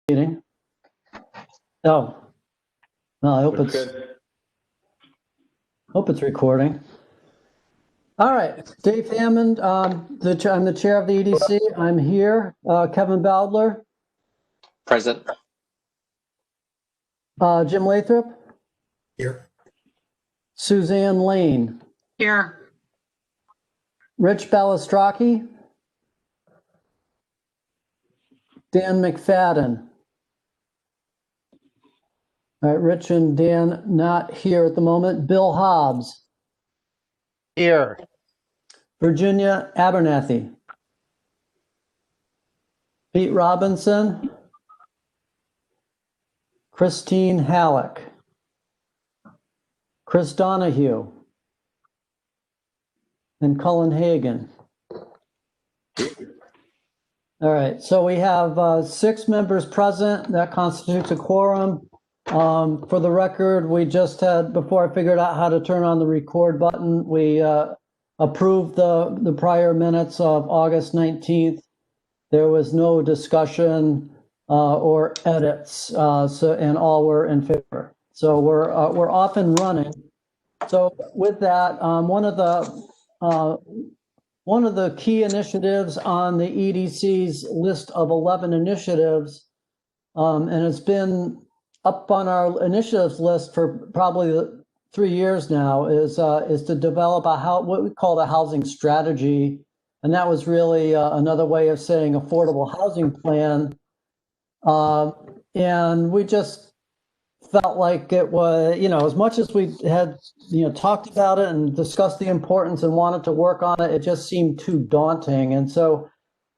meeting. Oh, no, I hope it's recording. All right, Dave Hammond, I'm the chair of the EDC. I'm here. Kevin Bowdler. Present. Jim Lathrop. Here. Suzanne Lane. Here. Rich Balistraki. Dan McFadden. All right, Rich and Dan not here at the moment. Bill Hobbs. Here. Virginia Abernathy. Pete Robinson. Christine Halleck. Chris Donahue. And Cullen Hagan. All right, so we have 6 members present. That constitutes a quorum. For the record, we just had, before I figured out how to turn on the record button, we approved the prior minutes of August 19th. There was no discussion or edits, and all were in favor. So we're off and running. So with that, one of the key initiatives on the EDC's list of 11 initiatives, and it's been up on our initiatives list for probably 3 years now, is to develop what we call the housing strategy, and that was really another way of saying affordable housing plan. And we just felt like it was, as much as we had, talked about it and discussed the importance and wanted to work on it, it just seemed too daunting. And so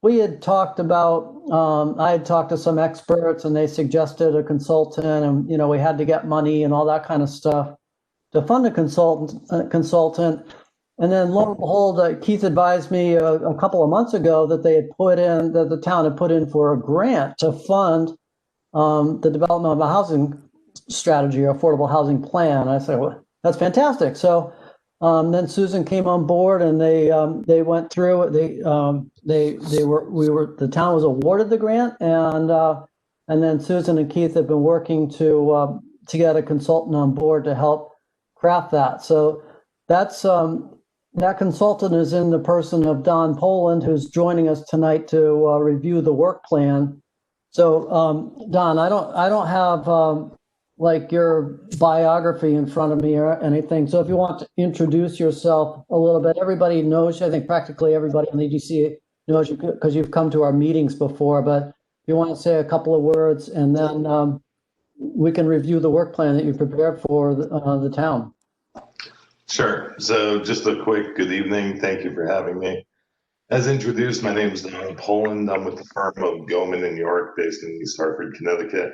we had talked about, I had talked to some experts and they suggested a consultant, and, we had to get money and all that kind of stuff to fund a consultant. And then lo and behold, Keith advised me a couple of months ago that that the town had put in for a grant to fund the development of a housing strategy or affordable housing plan. I said, well, that's fantastic. So then Susan came on board and they went through it. The town was awarded the grant, and then Susan and Keith have been working to get a consultant on board to help craft that. So that's that consultant is in the person of Don Poland, who's joining us tonight to review the work plan. So Don, I don't have like your biography in front of me or anything. So if you want to introduce yourself a little bit, everybody knows you. I think practically everybody on the EDC knows you because you've come to our meetings before, but if you want to say a couple of words, and then we can review the work plan that you prepared for the town. Sure. So just a quick good evening. Thank you for having me. As introduced, my name is Don Poland. I'm with the firm of Goman & York, based in East Hartford, Connecticut.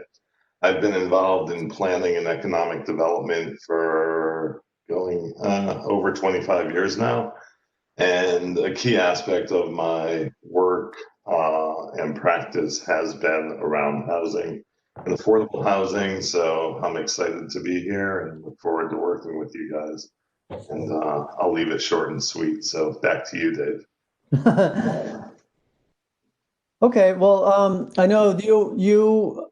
I've been involved in planning and economic development for going over 25 years now. And a key aspect of my work and practice has been around housing and affordable housing. So I'm excited to be here and look forward to working with you guys. And I'll leave it short and sweet. So back to you, Dave. Okay, well, I know you,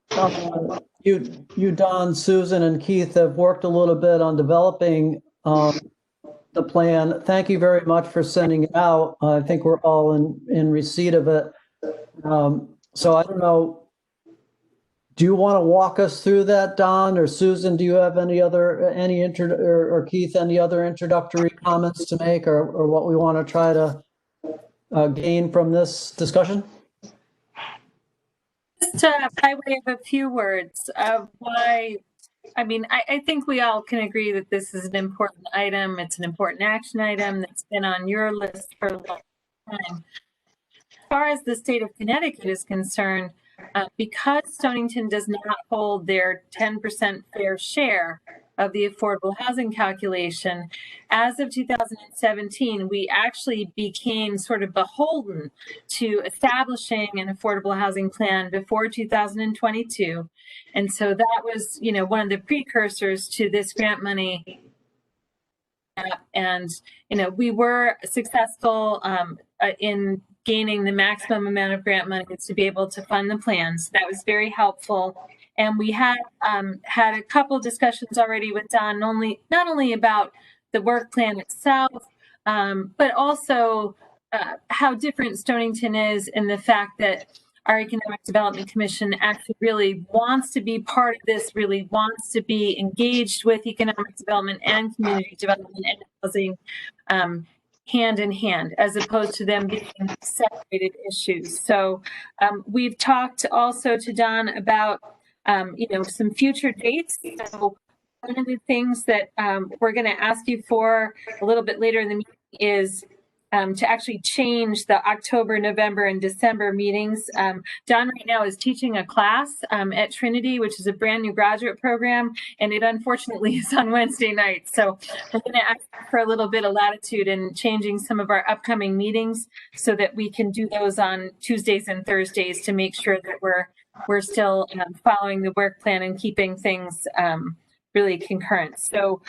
Don, Susan, and Keith have worked a little bit on developing the plan. Thank you very much for sending it out. I think we're all in receipt of it. So I don't know. Do you want to walk us through that, Don, or Susan? Do you have or Keith, any other introductory comments to make, or what we want to try to gain from this discussion? Just by way of a few words of why, I think we all can agree that this is an important item. It's an important action item that's been on your list for a long time. As far as the state of Connecticut is concerned, because Stonington does not hold their 10% fair share of the affordable housing calculation, as of 2017, we actually became sort of beholden to establishing an affordable housing plan before 2022. And so that was, one of the precursors to this grant money. And, we were successful in gaining the maximum amount of grant money to be able to fund the plans. That was very helpful. And we had had a couple discussions already with Don, not only about the work plan itself, but also how different Stonington is in the fact that our Economic Development Commission actually really wants to be part of this, really wants to be engaged with economic development and community development and housing hand in hand, as opposed to them being separated issues. So we've talked also to Don about some future dates. So one of the things that we're going to ask you for a little bit later in the meeting is to actually change the October, November, and December meetings. Don right now is teaching a class at Trinity, which is a brand new graduate program, and it unfortunately is on Wednesday nights. So we're going to ask for a little bit of latitude in changing some of our upcoming meetings so that we can do those on Tuesdays and Thursdays to make sure that we're still following the work plan and keeping things really concurrent. So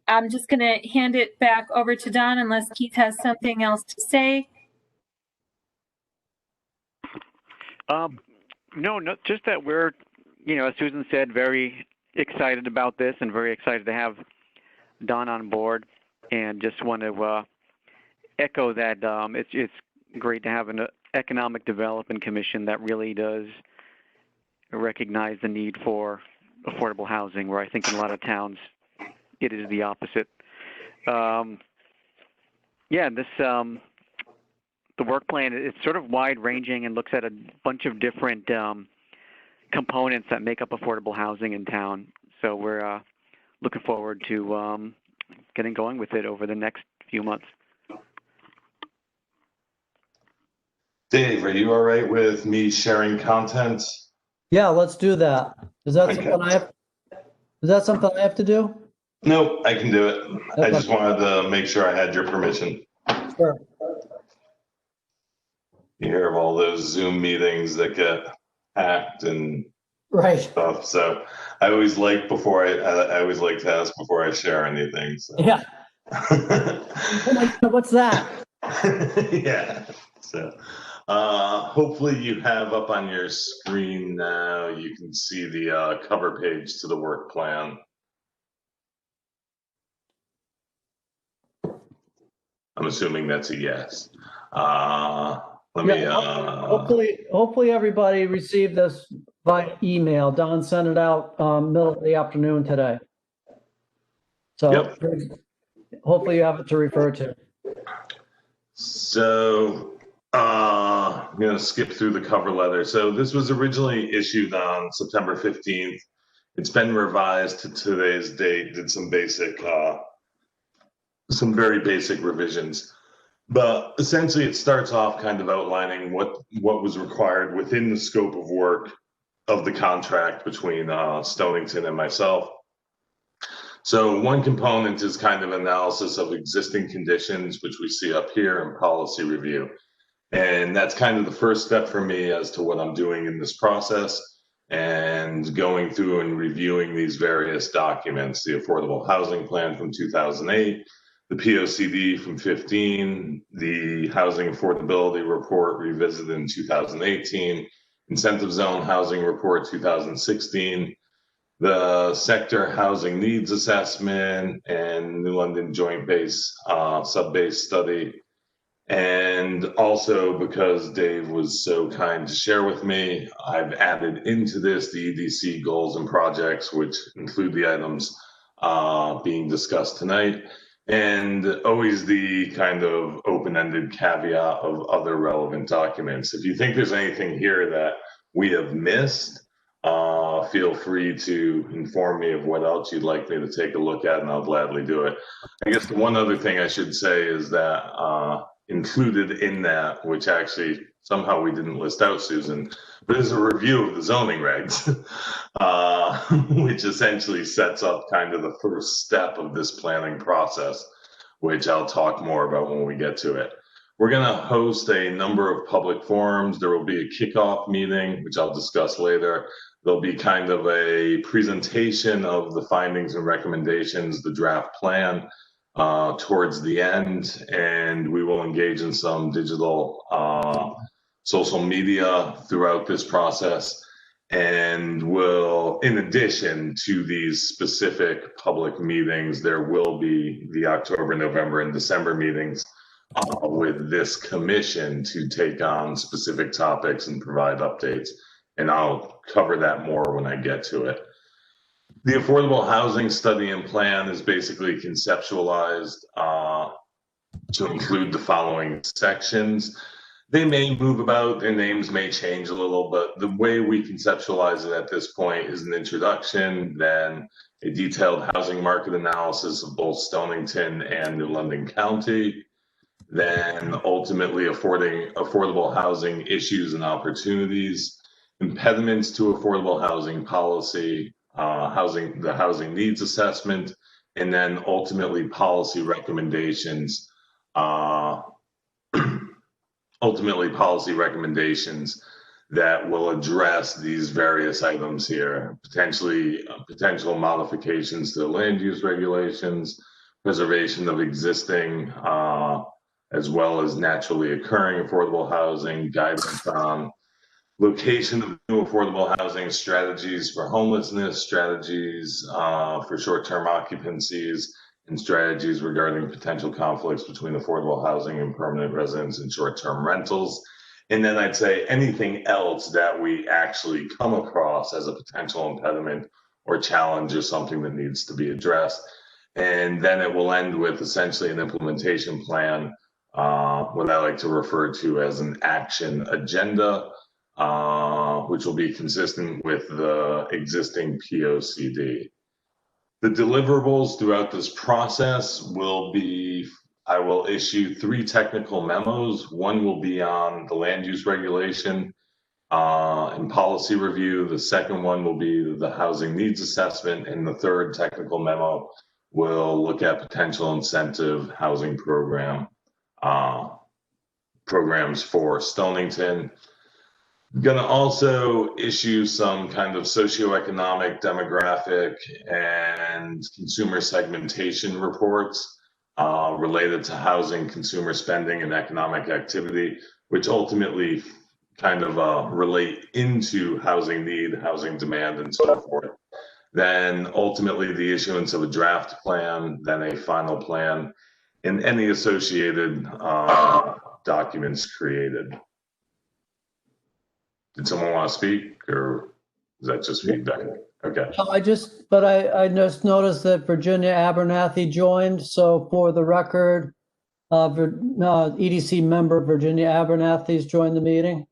I'm just going to hand it back over to Don unless Keith has something else to say. No, just that we're, as Susan said, very excited about this and very excited to have Don on board, and just want to echo that it's great to have an economic development commission that really does recognize the need for affordable housing, where I think in a lot of towns it is the opposite. The work plan, it's sort of wide-ranging and looks at a bunch of different components that make up affordable housing in town. So we're looking forward to getting going with it over the next few months. Dave, are you all right with me sharing content? Yeah, let's do that. Is that Okay. something I have to do? Nope, I can do it. I Okay. just wanted to make sure I had your permission. Sure. You hear of all those Zoom meetings that get hacked and Right. stuff. So I always like I always like to ask before I share anything. So. Yeah. Oh my God, what's that? Yeah. So hopefully you have up on your screen now, you can see the cover page to the work plan. I'm assuming that's a yes. Hopefully everybody received this by email. Don sent it out middle of the afternoon today. So Yep. hopefully you have it to refer to. So I'm going to skip through the cover letter. So this was originally issued on September 15th. It's been revised to today's date, did some very basic revisions. But essentially it starts off kind of outlining what was required within the scope of work of the contract between Stonington and myself. So one component is kind of analysis of existing conditions, which we see up here in policy review. And that's kind of the first step for me as to what I'm doing in this process, and going through and reviewing these various documents, the Affordable Housing Plan from 2008, the POCD from 15, the Housing Affordability Report revisited in 2018, Incentive Zone Housing Report 2016, the Sector Housing Needs Assessment, and New London Joint Base Sub-Base Study. And also, because Dave was so kind to share with me, I've added into this the EDC goals and projects, which include the items being discussed tonight, and always the kind of open-ended caveat of other relevant documents. If you think there's anything here that we have missed, feel free to inform me of what else you'd like me to take a look at, and I'll gladly do it. I guess the one other thing I should say is that included in that, which actually somehow we didn't list out, Susan, but is a review of the zoning regs, which essentially sets up kind of the first step of this planning process, which I'll talk more about when we get to it. We're going to host a number of public forums. There will be a kickoff meeting, which I'll discuss later. There'll be kind of a presentation of the findings and recommendations, the draft plan. towards the end, and we will engage in some digital social media throughout this process. And will, in addition to these specific public meetings, there will be the October, November, and December meetings with this commission to take on specific topics and provide updates. And I'll cover that more when I get to it. The affordable housing study and plan is basically conceptualized to include the following sections. They may move about, their names may change a little, but the way we conceptualize it at this point is an introduction, then a detailed housing market analysis of both Stonington and New London County, then ultimately affordable housing issues and opportunities, impediments to affordable housing policy, the housing needs assessment, and then ultimately policy recommendations that will address these various items here, potential modifications to the land use regulations, preservation of existing as well as naturally occurring affordable housing, guidance on location of new affordable housing, strategies for homelessness, strategies for short-term occupancies, and strategies regarding potential conflicts between affordable housing and permanent residence and short-term rentals. And then I'd say anything else that we actually come across as a potential impediment or challenge or something that needs to be addressed. And then it will end with essentially an implementation plan, what I like to refer to as an action agenda, which will be consistent with the existing POCD. The deliverables throughout this process will be, I will issue 3 technical memos. One will be on the land use regulation and policy review. The second one will be the housing needs assessment. And the third technical memo will look at potential incentive housing programs for Stonington. Going to also issue some kind of socioeconomic, demographic, and consumer segmentation reports related to housing, consumer spending, and economic activity, which ultimately kind of relate into housing need, housing demand, and so forth. Then ultimately the issuance of a draft plan, then a final plan, and any associated documents created. Did someone want to speak, or is that just feedback? Okay. I just noticed that Virginia Abernathy joined. So for the record, EDC member Virginia Abernathy's joined the meeting.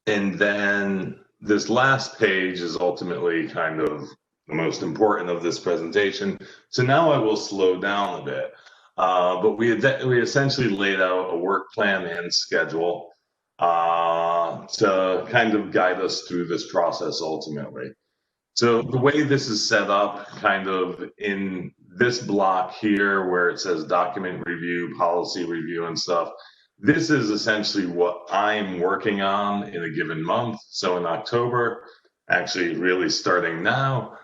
And then this last page is ultimately kind of the most important of this presentation. So now I will slow down a bit. But we essentially laid out a work plan and schedule to kind of guide us through this process ultimately. So the way this is set up kind of in this block here where it says document review, policy review and stuff, this is essentially what I'm working on in a given month. So in October, actually really starting now,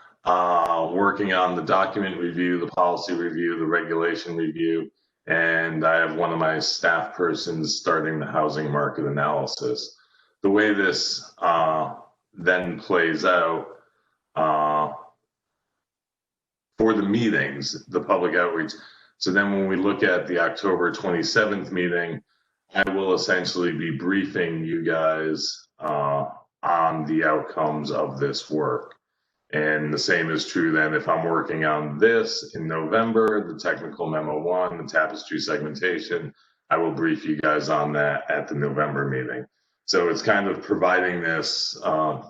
working on the document review, the policy review, the regulation review, and I have one of my staff persons starting the housing market analysis. The way this then plays out for the meetings, the public outreach. So then when we look at the October 27th meeting, I will essentially be briefing you guys on the outcomes of this work. And the same is true then if I'm working on this in November, the technical memo 1, the tapestry segmentation, I will brief you guys on that at the November meeting. So it's kind of providing this, I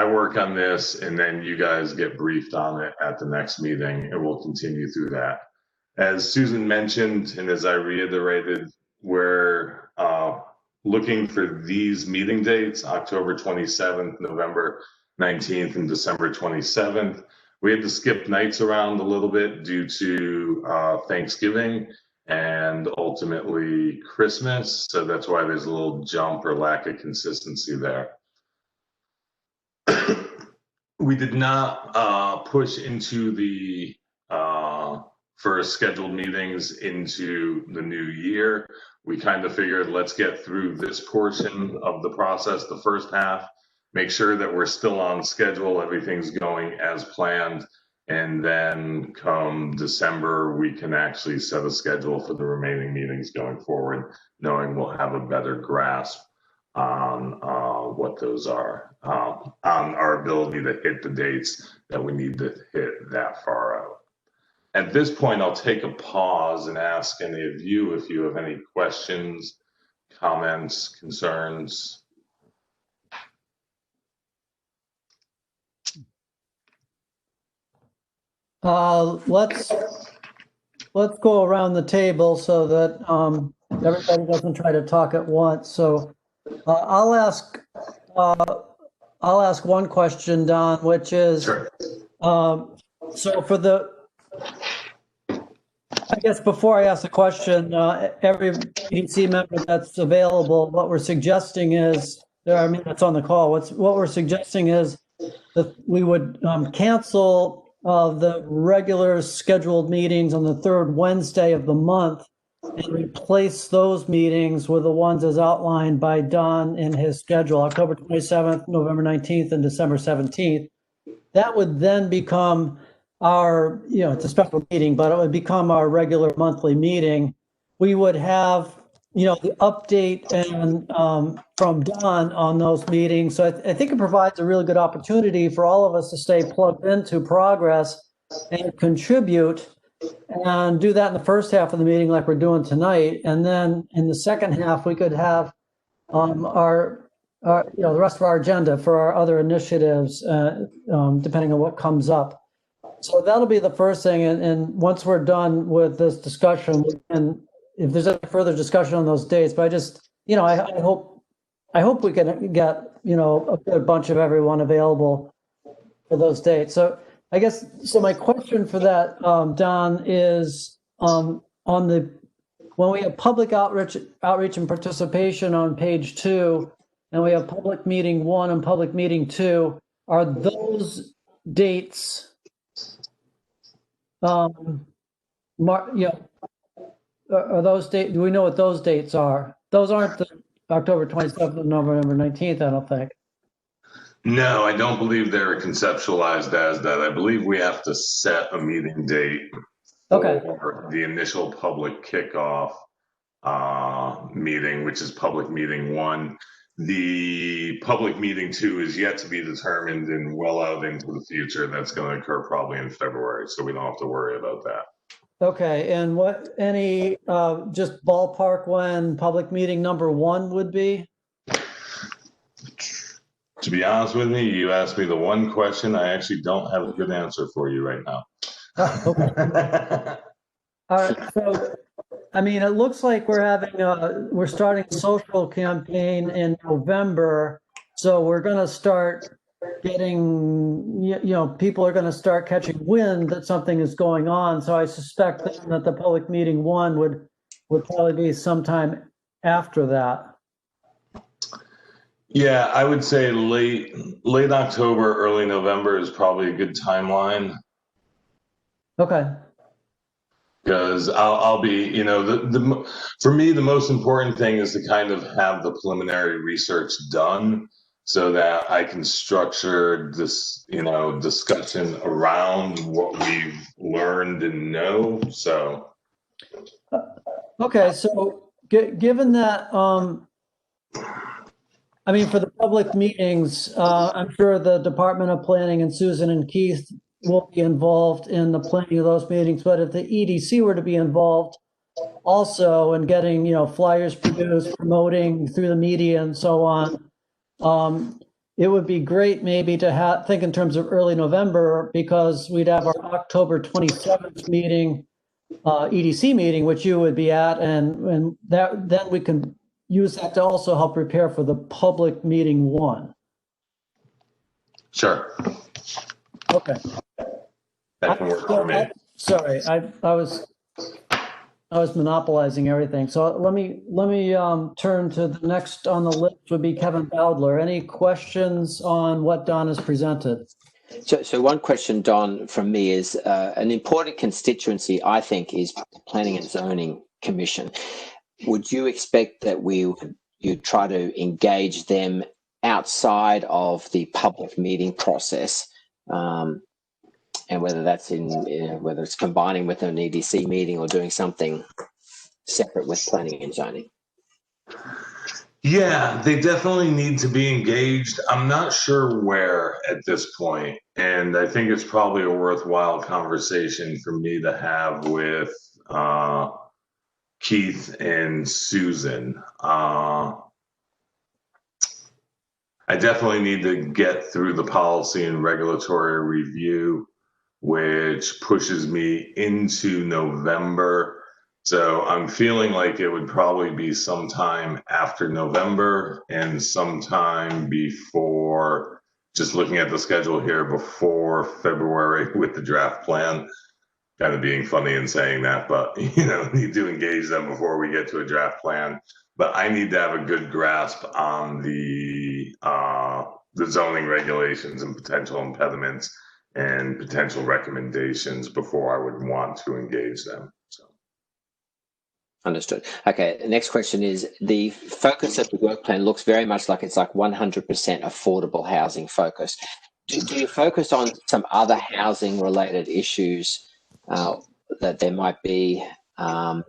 work on this and then you guys get briefed on it at the next meeting and we'll continue through that. As Susan mentioned, and as I reiterated, we're looking for these meeting dates, October 27th, November 19th, and December 27th. We had to skip nights around a little bit due to Thanksgiving and ultimately Christmas. So that's why there's a little jump or lack of consistency there. We did not push into the first scheduled meetings into the new year. We kind of figured, let's get through this portion of the process, the first half, make sure that we're still on schedule, everything's going as planned, and then come December, we can actually set a schedule for the remaining meetings going forward, knowing we'll have a better grasp on what those are, on our ability to hit the dates that we need to hit that far out. At this point, I'll take a pause and ask any of you if you have any questions, comments, concerns. Let's go around the table so that everybody doesn't try to talk at once. So I'll ask one question, Don, which is, Sure. so for the, I guess before I ask the question, every EDC member that's available, what we're suggesting is, I mean, that's on the call, what we're suggesting is that we would cancel the regular scheduled meetings on the third Wednesday of the month and replace those meetings with the ones as outlined by Don in his schedule, October 27th, November 19th, and December 17th. That would then become our, it's a special meeting, but it would become our regular monthly meeting. We would have, the update and from Don on those meetings. So I think it provides a really good opportunity for all of us to stay plugged into progress and contribute, and do that in the first half of the meeting like we're doing tonight. And then in the second half, we could have the rest of our agenda for our other initiatives, depending on what comes up. So that'll be the first thing. And once we're done with this discussion, and if there's any further discussion on those dates, but I just, I hope we can get, a good bunch of everyone available for those dates. So I guess, so my question for that, Don, is when we have public outreach and participation on page 2, and we have public meeting 1 and public meeting 2, are those dates, are those dates, do we know what those dates are? Those aren't the October 27th and November 19th, I don't think. No, I don't believe they're conceptualized as that. I believe we have to set a meeting date for the initial public kickoff meeting, which is public meeting 1. The public meeting 2 is yet to be determined and well out into the future. That's going to occur probably in February, so we don't have to worry about that. Okay, and just ballpark when public meeting number 1 would be? To be honest with you, you asked me the one question. I actually don't have a good answer for you right now. Okay. All right, so, I mean, it looks like we're starting a social campaign in November. So we're going to start getting, people are going to start catching wind that something is going on. So I suspect that the public meeting 1 would probably be sometime after that. Yeah, I would say late October, early November is probably a good timeline. Okay. Because I'll be, for me, the most important thing is to kind of have the preliminary research done so that I can structure this, discussion around what we've learned and know. So. Okay, so given that, for the public meetings, I'm sure the Department of Planning and Susan and Keith will be involved in the planning of those meetings, but if the EDC were to be involved also in getting, flyers produced, promoting through the media and so on, it would be great maybe to think in terms of early November, because we'd have our October 27th meeting, EDC meeting, which you would be at, and then we can use that to also help prepare for the public meeting 1. Sure. Okay. That can work for me. Sorry, I was monopolizing everything. So let me turn to the next on the list would be Kevin Bowdler. Any questions on what Don has presented? So one question, Don, from me is an important constituency, I think, is the Planning and Zoning Commission. Would you expect that you'd try to engage them outside of the public meeting process, and whether that's whether it's combining with an EDC meeting or doing something separate with planning and zoning? Yeah, they definitely need to be engaged. I'm not sure where at this point, and I think it's probably a worthwhile conversation for me to have with Keith and Susan. I definitely need to get through the policy and regulatory review, which pushes me into November. So I'm feeling like it would probably be sometime after November and sometime before, just looking at the schedule here, before February with the draft plan. Kind of being funny and saying that, but need to engage them before we get to a draft plan. But I need to have a good grasp on the zoning regulations and potential impediments and potential recommendations before I would want to engage them. So. Understood. Okay, the next question is, the focus of the work plan looks very much like it's like 100% affordable housing focus. Do you focus on some other housing related issues that there might be? And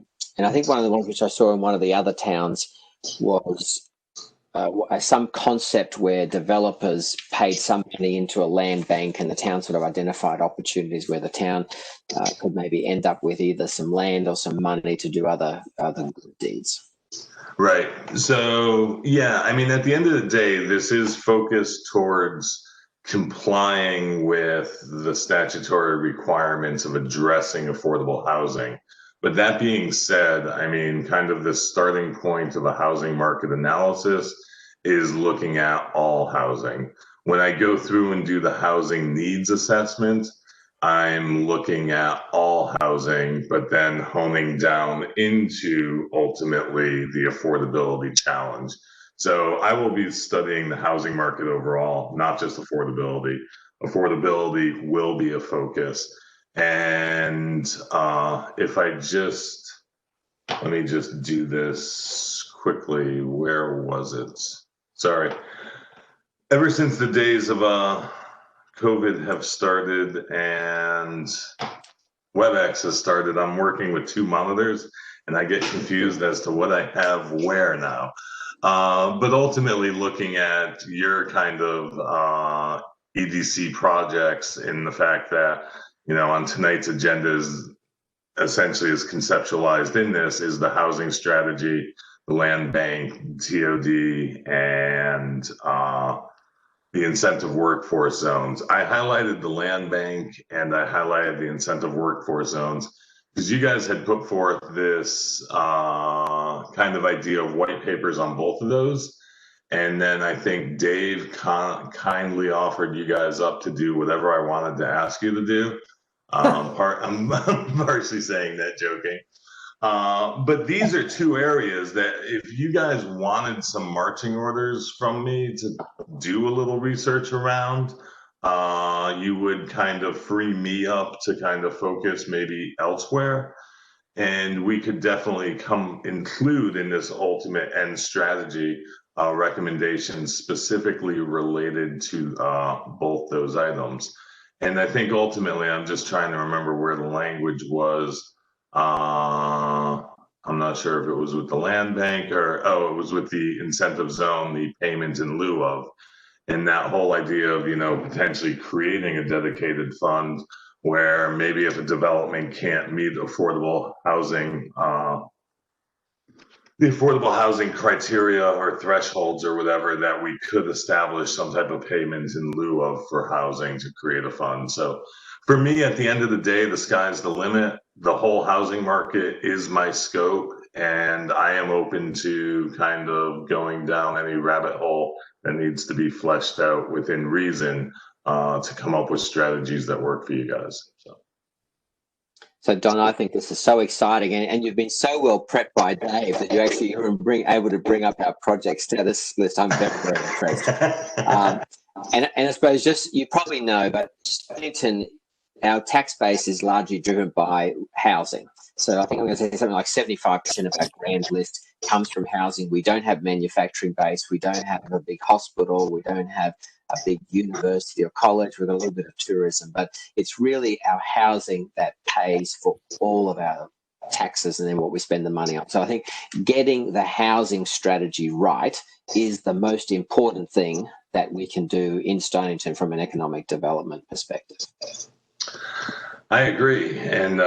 I think one of the ones which I saw in one of the other towns was some concept where developers paid some money into a land bank and the town sort of identified opportunities where the town could maybe end up with either some land or some money to do other good deeds. Right. So, yeah, I mean, at the end of the day, this is focused towards complying with the statutory requirements of addressing affordable housing. But that being said, I mean, kind of the starting point of a housing market analysis is looking at all housing. When I go through and do the housing needs assessment, I'm looking at all housing, but then honing down into ultimately the affordability challenge. So I will be studying the housing market overall, not just affordability. Affordability will be a focus. And if I just, let me just do this quickly. Where was it? Sorry. Ever since the days of COVID have started and WebEx has started, I'm working with two monitors and I get confused as to what I have where now. But ultimately looking at your kind of EDC projects and the fact that, on tonight's agenda is essentially is conceptualized in this is the housing strategy, the land bank, TOD, and the incentive workforce zones. I highlighted the land bank and I highlighted the incentive workforce zones because you guys had put forth this kind of idea of white papers on both of those. And then I think Dave kindly offered you guys up to do whatever I wanted to ask you to do. I'm partially saying that joking. But these are two areas that if you guys wanted some marching orders from me to do a little research around, you would kind of free me up to kind of focus maybe elsewhere. And we could definitely include in this ultimate end strategy recommendations specifically related to both those items. And I think ultimately, I'm just trying to remember where the language was. I'm not sure if it was with the land bank or, it was with the incentive zone, the payment in lieu of, and that whole idea of, potentially creating a dedicated fund where maybe if a development can't meet affordable housing, the affordable housing criteria or thresholds or whatever, that we could establish some type of payment in lieu of for housing to create a fund. So for me, at the end of the day, the sky's the limit. The whole housing market is my scope, and I am open to kind of going down any rabbit hole that needs to be fleshed out within reason to come up with strategies that work for you guys. So Don, I think this is so exciting, and you've been so well prepped by Dave that you actually are able to bring up our project status list. I'm very, very impressed. And I suppose just, you probably know, but Stonington, our tax base is largely driven by housing. So I think I'm going to say something like 75% of our grand list comes from housing. We don't have manufacturing base. We don't have a big hospital. We don't have a big university or college. We've got a little bit of tourism, but it's really our housing that pays for all of our taxes and then what we spend the money on. So I think getting the housing strategy right is the most important thing that we can do in Stonington from an economic development perspective. I agree. And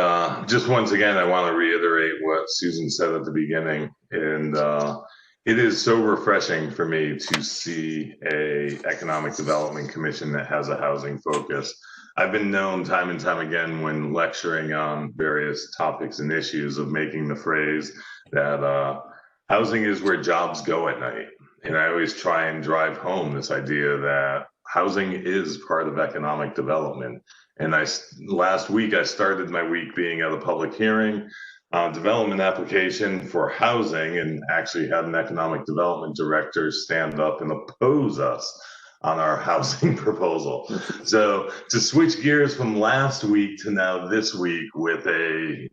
just once again, I want to reiterate what Susan said at the beginning. And it is so refreshing for me to see a economic development commission that has a housing focus. I've been known time and time again when lecturing on various topics and issues of making the phrase that housing is where jobs go at night. And I always try and drive home this idea that housing is part of economic development. And last week, I started my week being at a public hearing, development application for housing, and actually had an economic development director stand up and oppose us on our housing proposal. So to switch gears from last week to now this week with a,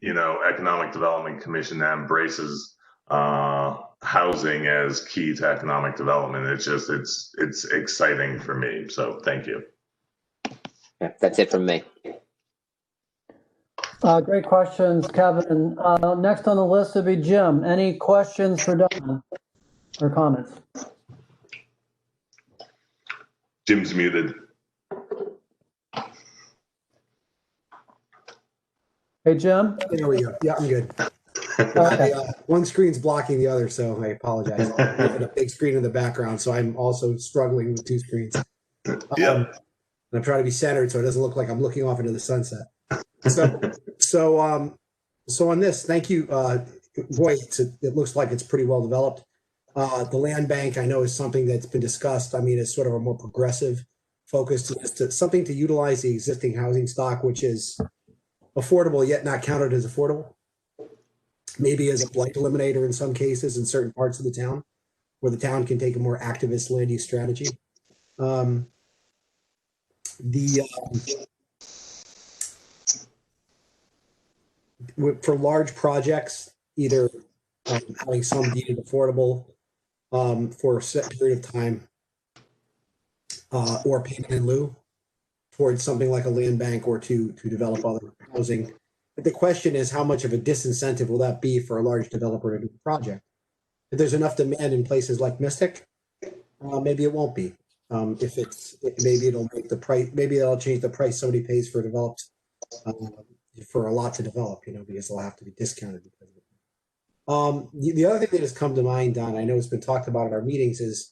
economic development commission that embraces housing as key to economic development, it's exciting for me. So thank you. Yeah, that's it from me. Great questions, Kevin. Next on the list would be Jim. Any questions for Don or comments? Jim's muted. Hey, Jim? There we go. Yeah, I'm good. Okay. One screen's blocking the other, so I apologize. I have a big screen in the background, so I'm also struggling with two screens. Yep. And I'm trying to be centered so it doesn't look like I'm looking off into the sunset. So on this, thank you. Boy, it looks like it's pretty well developed. The land bank, I know, is something that's been discussed. I mean, it's sort of a more progressive focus to something to utilize the existing housing stock, which is affordable yet not counted as affordable. Maybe as a blight eliminator in some cases in certain parts of the town, where the town can take a more activist land use strategy. For large projects, either having some deemed affordable for a set period of time, or payment in lieu towards something like a land bank or to develop other housing. But the question is, how much of a disincentive will that be for a large developer to do a project? If there's enough demand in places like Mystic, maybe it won't be. Maybe it'll make the price. Maybe that'll change the price somebody pays for developed for a lot to develop. Because they'll have to be discounted because of it. The other thing that has come to mind, Don, I know it's been talked about at our meetings, is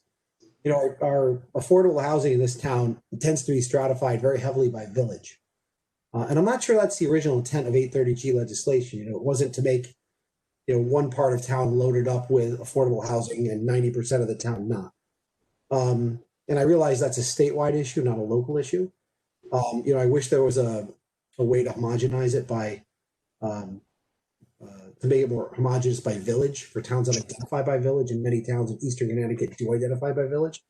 our affordable housing in this town tends to be stratified very heavily by village. And I'm not sure that's the original intent of 830G legislation. It wasn't to make, one part of town loaded up with affordable housing and 90% of the town not. And I realize that's a statewide issue, not a local issue. I wish there was a way to homogenize it by, to make it more homogeneous by village for towns that identify by village, and many towns in Eastern Connecticut do identify by village.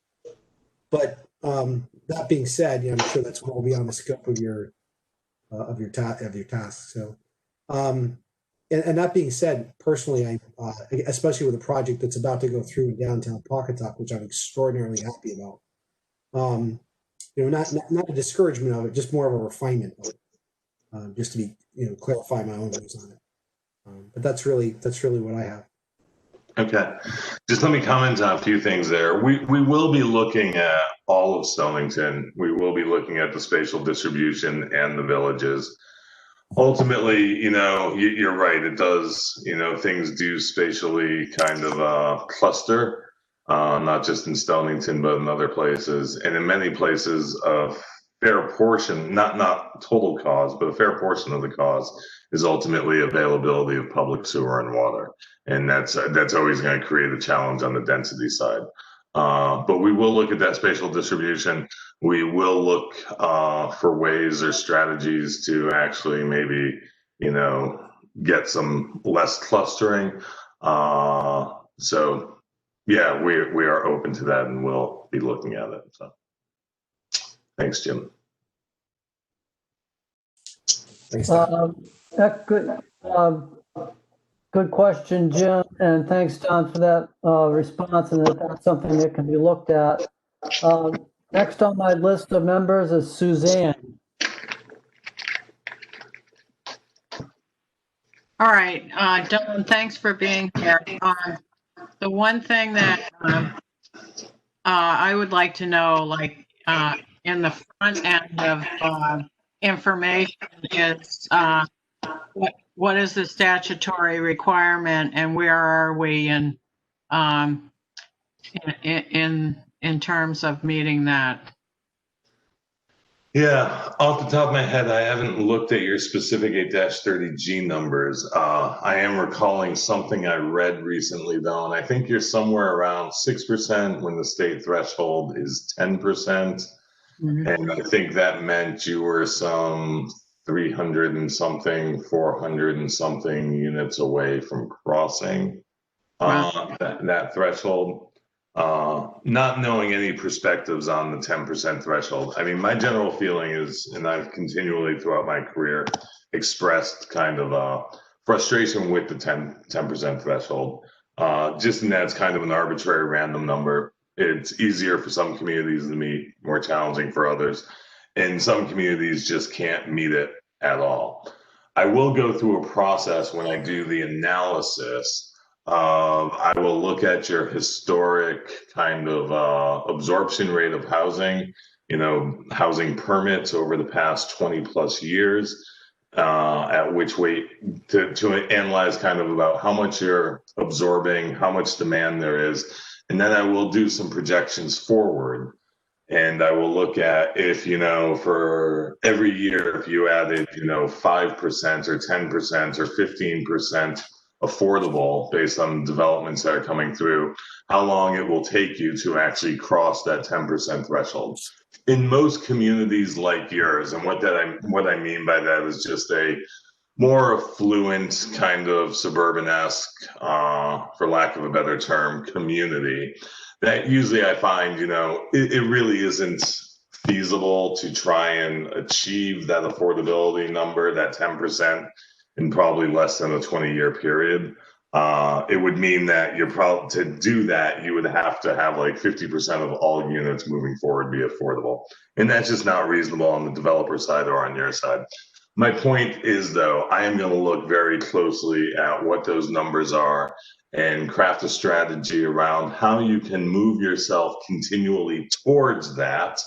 But that being said, I'm sure that's well beyond the scope of your task. So, and that being said, personally, I especially with a project that's about to go through in downtown Pawcatuck, which I'm extraordinarily happy about. Not a discouragement of it, just more of a refinement of it, just to be clarify my own views on it. But that's really what I have. Okay, just let me comment on a few things there. We will be looking at all of Stonington. We will be looking at the spatial distribution and the villages. Ultimately, you're right. It does, things do spatially kind of cluster, not just in Stonington, but in other places. And in many places, a fair portion, not total cause, but a fair portion of the cause is ultimately availability of public sewer and water. And that's always going to create a challenge on the density side. But we will look at that spatial distribution. We will look for ways or strategies to actually maybe, get some less clustering. So yeah, we are open to that, and we'll be looking at it. So. Thanks, Jim. Thanks, Don. That good question, Jim, and thanks, Don, for that response, and that's something that can be looked at. Next on my list of members is Suzanne. All right, Don, thanks for being here. The one thing that I would like to know, like in the front end of information, is what is the statutory requirement, and where are we in terms of meeting that? Yeah, off the top of my head, I haven't looked at your specific 8-30G numbers. I am recalling something I read recently, though, and I think you're somewhere around 6% when the state threshold is 10%. And I think that meant you were some 300 and something, 400 and something units away from crossing that threshold. Not knowing any perspectives on the 10% threshold. I mean, my general feeling is, and I've continually throughout my career expressed kind of frustration with the 10% threshold. Just in that it's kind of an arbitrary random number. It's easier for some communities to meet, more challenging for others. And some communities just can't meet it at all. I will go through a process when I do the analysis. I will look at your historic kind of absorption rate of housing, housing permits over the past 20 plus years, at which weight to analyze kind of about how much you're absorbing, how much demand there is. And then I will do some projections forward. And I will look at if, for every year, if you added, 5% or 10% or 15% affordable based on developments that are coming through, how long it will take you to actually cross that 10% threshold. In most communities like yours, and what I mean by that is just a more affluent kind of suburban-esque, for lack of a better term, community, that usually I find, it really isn't feasible to try and achieve that affordability number, that 10%, in probably less than a 20-year period. It would mean that to do that, you would have to have like 50% of all units moving forward be affordable. And that's just not reasonable on the developer side or on your side. My point is, though, I am going to look very closely at what those numbers are and craft a strategy around how you can move yourself continually towards that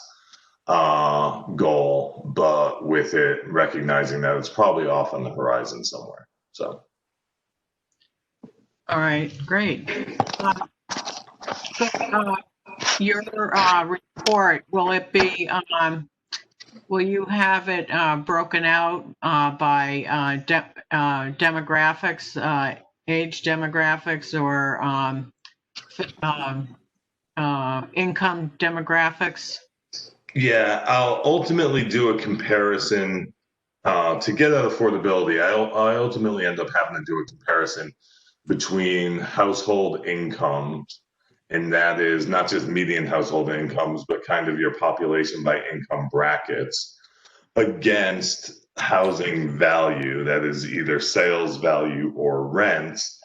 goal, but with it recognizing that it's probably off on the horizon somewhere. So. All right, great. Your report, will you have it broken out by demographics, age demographics, or income demographics? Yeah, I'll ultimately do a comparison to get at affordability. I ultimately end up having to do a comparison between household incomes, and that is not just median household incomes, but kind of your population by income brackets, against housing value, that is either sales value or rents,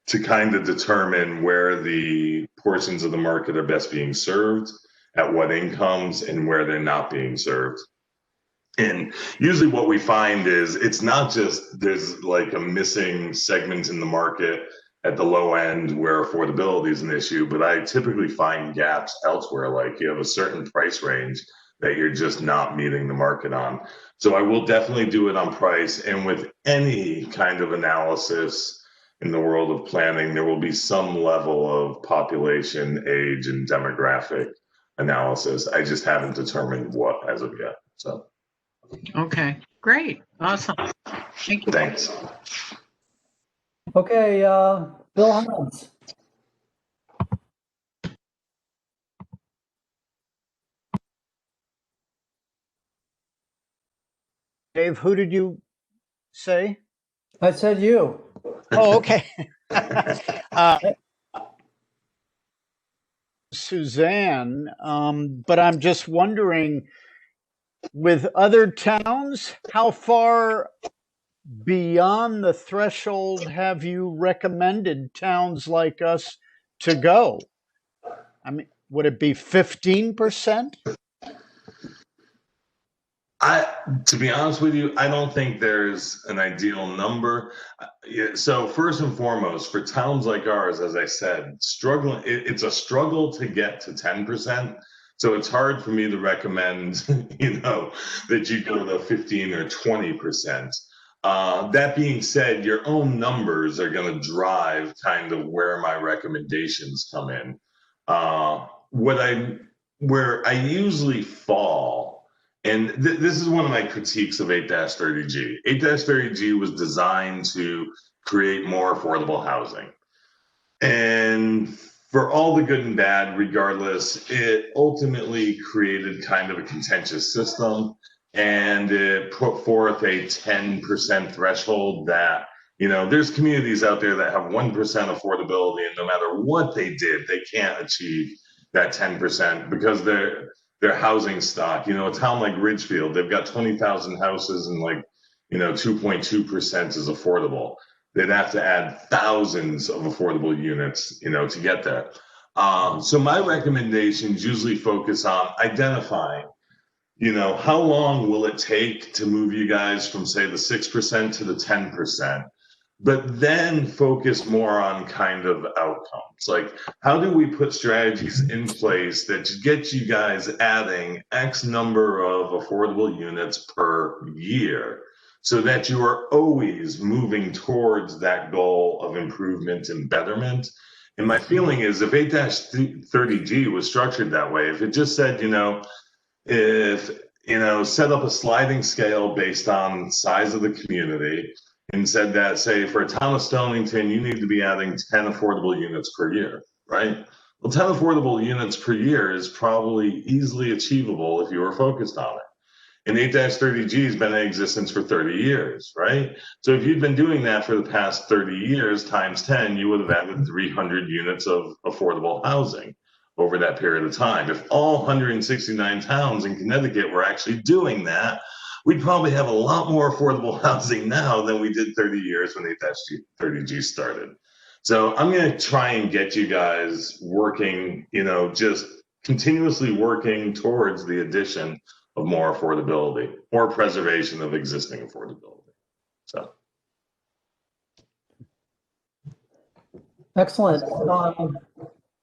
to kind of determine where the portions of the market are best being served, at what incomes, and where they're not being served. And usually what we find is it's not just there's like a missing segment in the market at the low end where affordability is an issue, but I typically find gaps elsewhere. Like you have a certain price range that you're just not meeting the market on. So I will definitely do it on price. And with any kind of analysis in the world of planning, there will be some level of population, age, and demographic analysis. I just haven't determined what as of yet. So. Okay, great, awesome. Thank you. Thanks. Okay, Bill Hans. Dave, who did you say? I said you. Oh, okay. Suzanne, but I'm just wondering, with other towns, how far beyond the threshold have you recommended towns like us to go? I mean, would it be 15%? To be honest with you, I don't think there's an ideal number. So first and foremost, for towns like ours, as I said, it's a struggle to get to 10%. So it's hard for me to recommend, that you go to 15 or 20%. That being said, your own numbers are going to drive kind of where my recommendations come in. Where I usually fall, and this is one of my critiques of 8-30G. 8-30G was designed to create more affordable housing. And for all the good and bad, regardless, it ultimately created kind of a contentious system. And it put forth a 10% threshold that, there's communities out there that have 1% affordability, and no matter what they did, they can't achieve that 10% because their housing stock, a town like Ridgefield, they've got 20,000 houses and 2.2% is affordable. They'd have to add thousands of affordable units, to get there. So my recommendations usually focus on identifying, how long will it take to move you guys from, say, the 6% to the 10%? But then focus more on kind of outcomes. Like, how do we put strategies in place that get you guys adding X number of affordable units per year so that you are always moving towards that goal of improvement and betterment? And my feeling is if 8-30G was structured that way, if it just said, set up a sliding scale based on size of the community, and said that, say, for a town of Stonington, you need to be adding 10 affordable units per year, right? Well, 10 affordable units per year is probably easily achievable if you were focused on it. And 8-30G has been in existence for 30 years, right? So if you'd been doing that for the past 30 years times 10, you would have added 300 units of affordable housing over that period of time. If all 169 towns in Connecticut were actually doing that, we'd probably have a lot more affordable housing now than we did 30 years when 8-30G started. So I'm going to try and get you guys working, just continuously working towards the addition of more affordability or preservation of existing affordability. So. Excellent.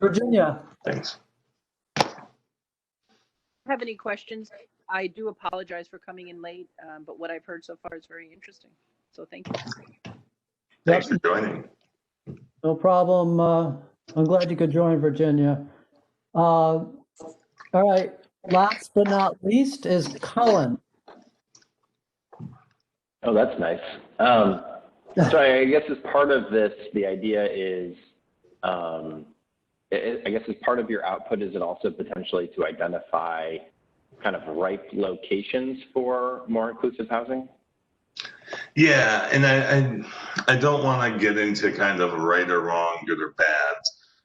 Virginia. Thanks. Have any questions? I do apologize for coming in late, but what I've heard so far is very interesting. So thank you. Thanks for joining. No problem. I'm glad you could join, Virginia. All right. Last but not least is Cullen. Oh, that's nice. So I guess as part of this, the idea is, I guess as part of your output, is it also potentially to identify kind of ripe locations for more inclusive housing? Yeah, and I don't want to get into kind of right or wrong, good or bad,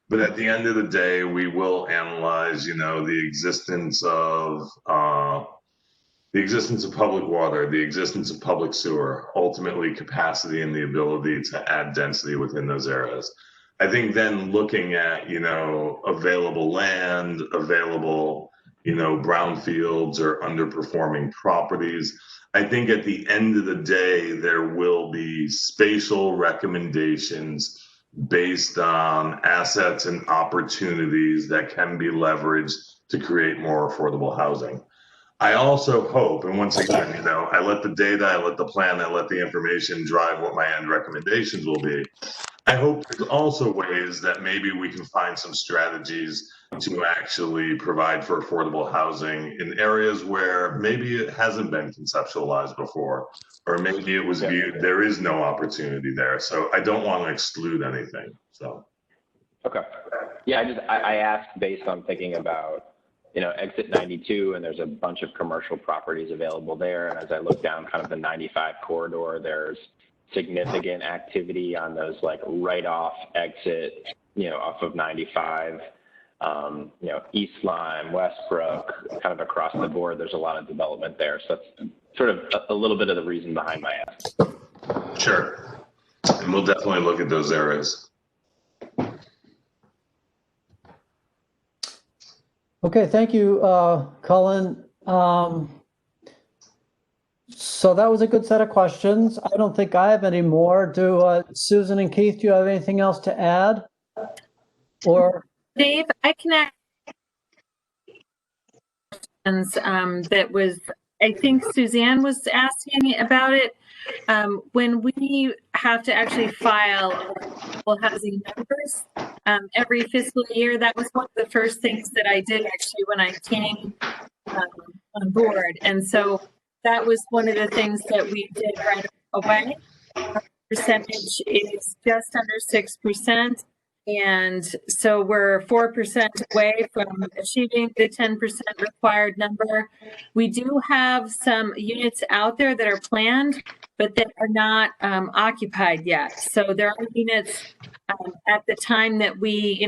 but at the end of the day, we will analyze, the existence of public water, the existence of public sewer, ultimately capacity and the ability to add density within those areas. I think then looking at, available land, available, brownfields or underperforming properties, I think at the end of the day, there will be spatial recommendations based on assets and opportunities that can be leveraged to create more affordable housing. I also hope, and once again, I let the data, I let the plan, I let the information drive what my end recommendations will be. I hope there's also ways that maybe we can find some strategies to actually provide for affordable housing in areas where maybe it hasn't been conceptualized before, or maybe it was viewed, there is no opportunity there. So I don't want to exclude anything, so. Okay. Yeah, I asked based on thinking about, exit 92, and there's a bunch of commercial properties available there. And as I look down kind of the 95 corridor, there's significant activity on those like right off exit, off of 95. East Lyme, Westbrook, kind of across the board, there's a lot of development there. So that's sort of a little bit of the reason behind my ask. Sure. And we'll definitely look at those areas. Okay, thank you, Cullen. So that was a good set of questions. I don't think I have any more. Do Susan and Keith, do you have anything else to add? Or Dave, I can add that was, I think Suzanne was asking about it. When we have to actually file affordable housing numbers every fiscal year, that was one of the first things that I did actually when I came on board. And so that was one of the things that we did right away. Our percentage is just under 6%. And so we're 4% away from achieving the 10% required number. We do have some units out there that are planned, but that are not occupied yet. So there are units at the time that we,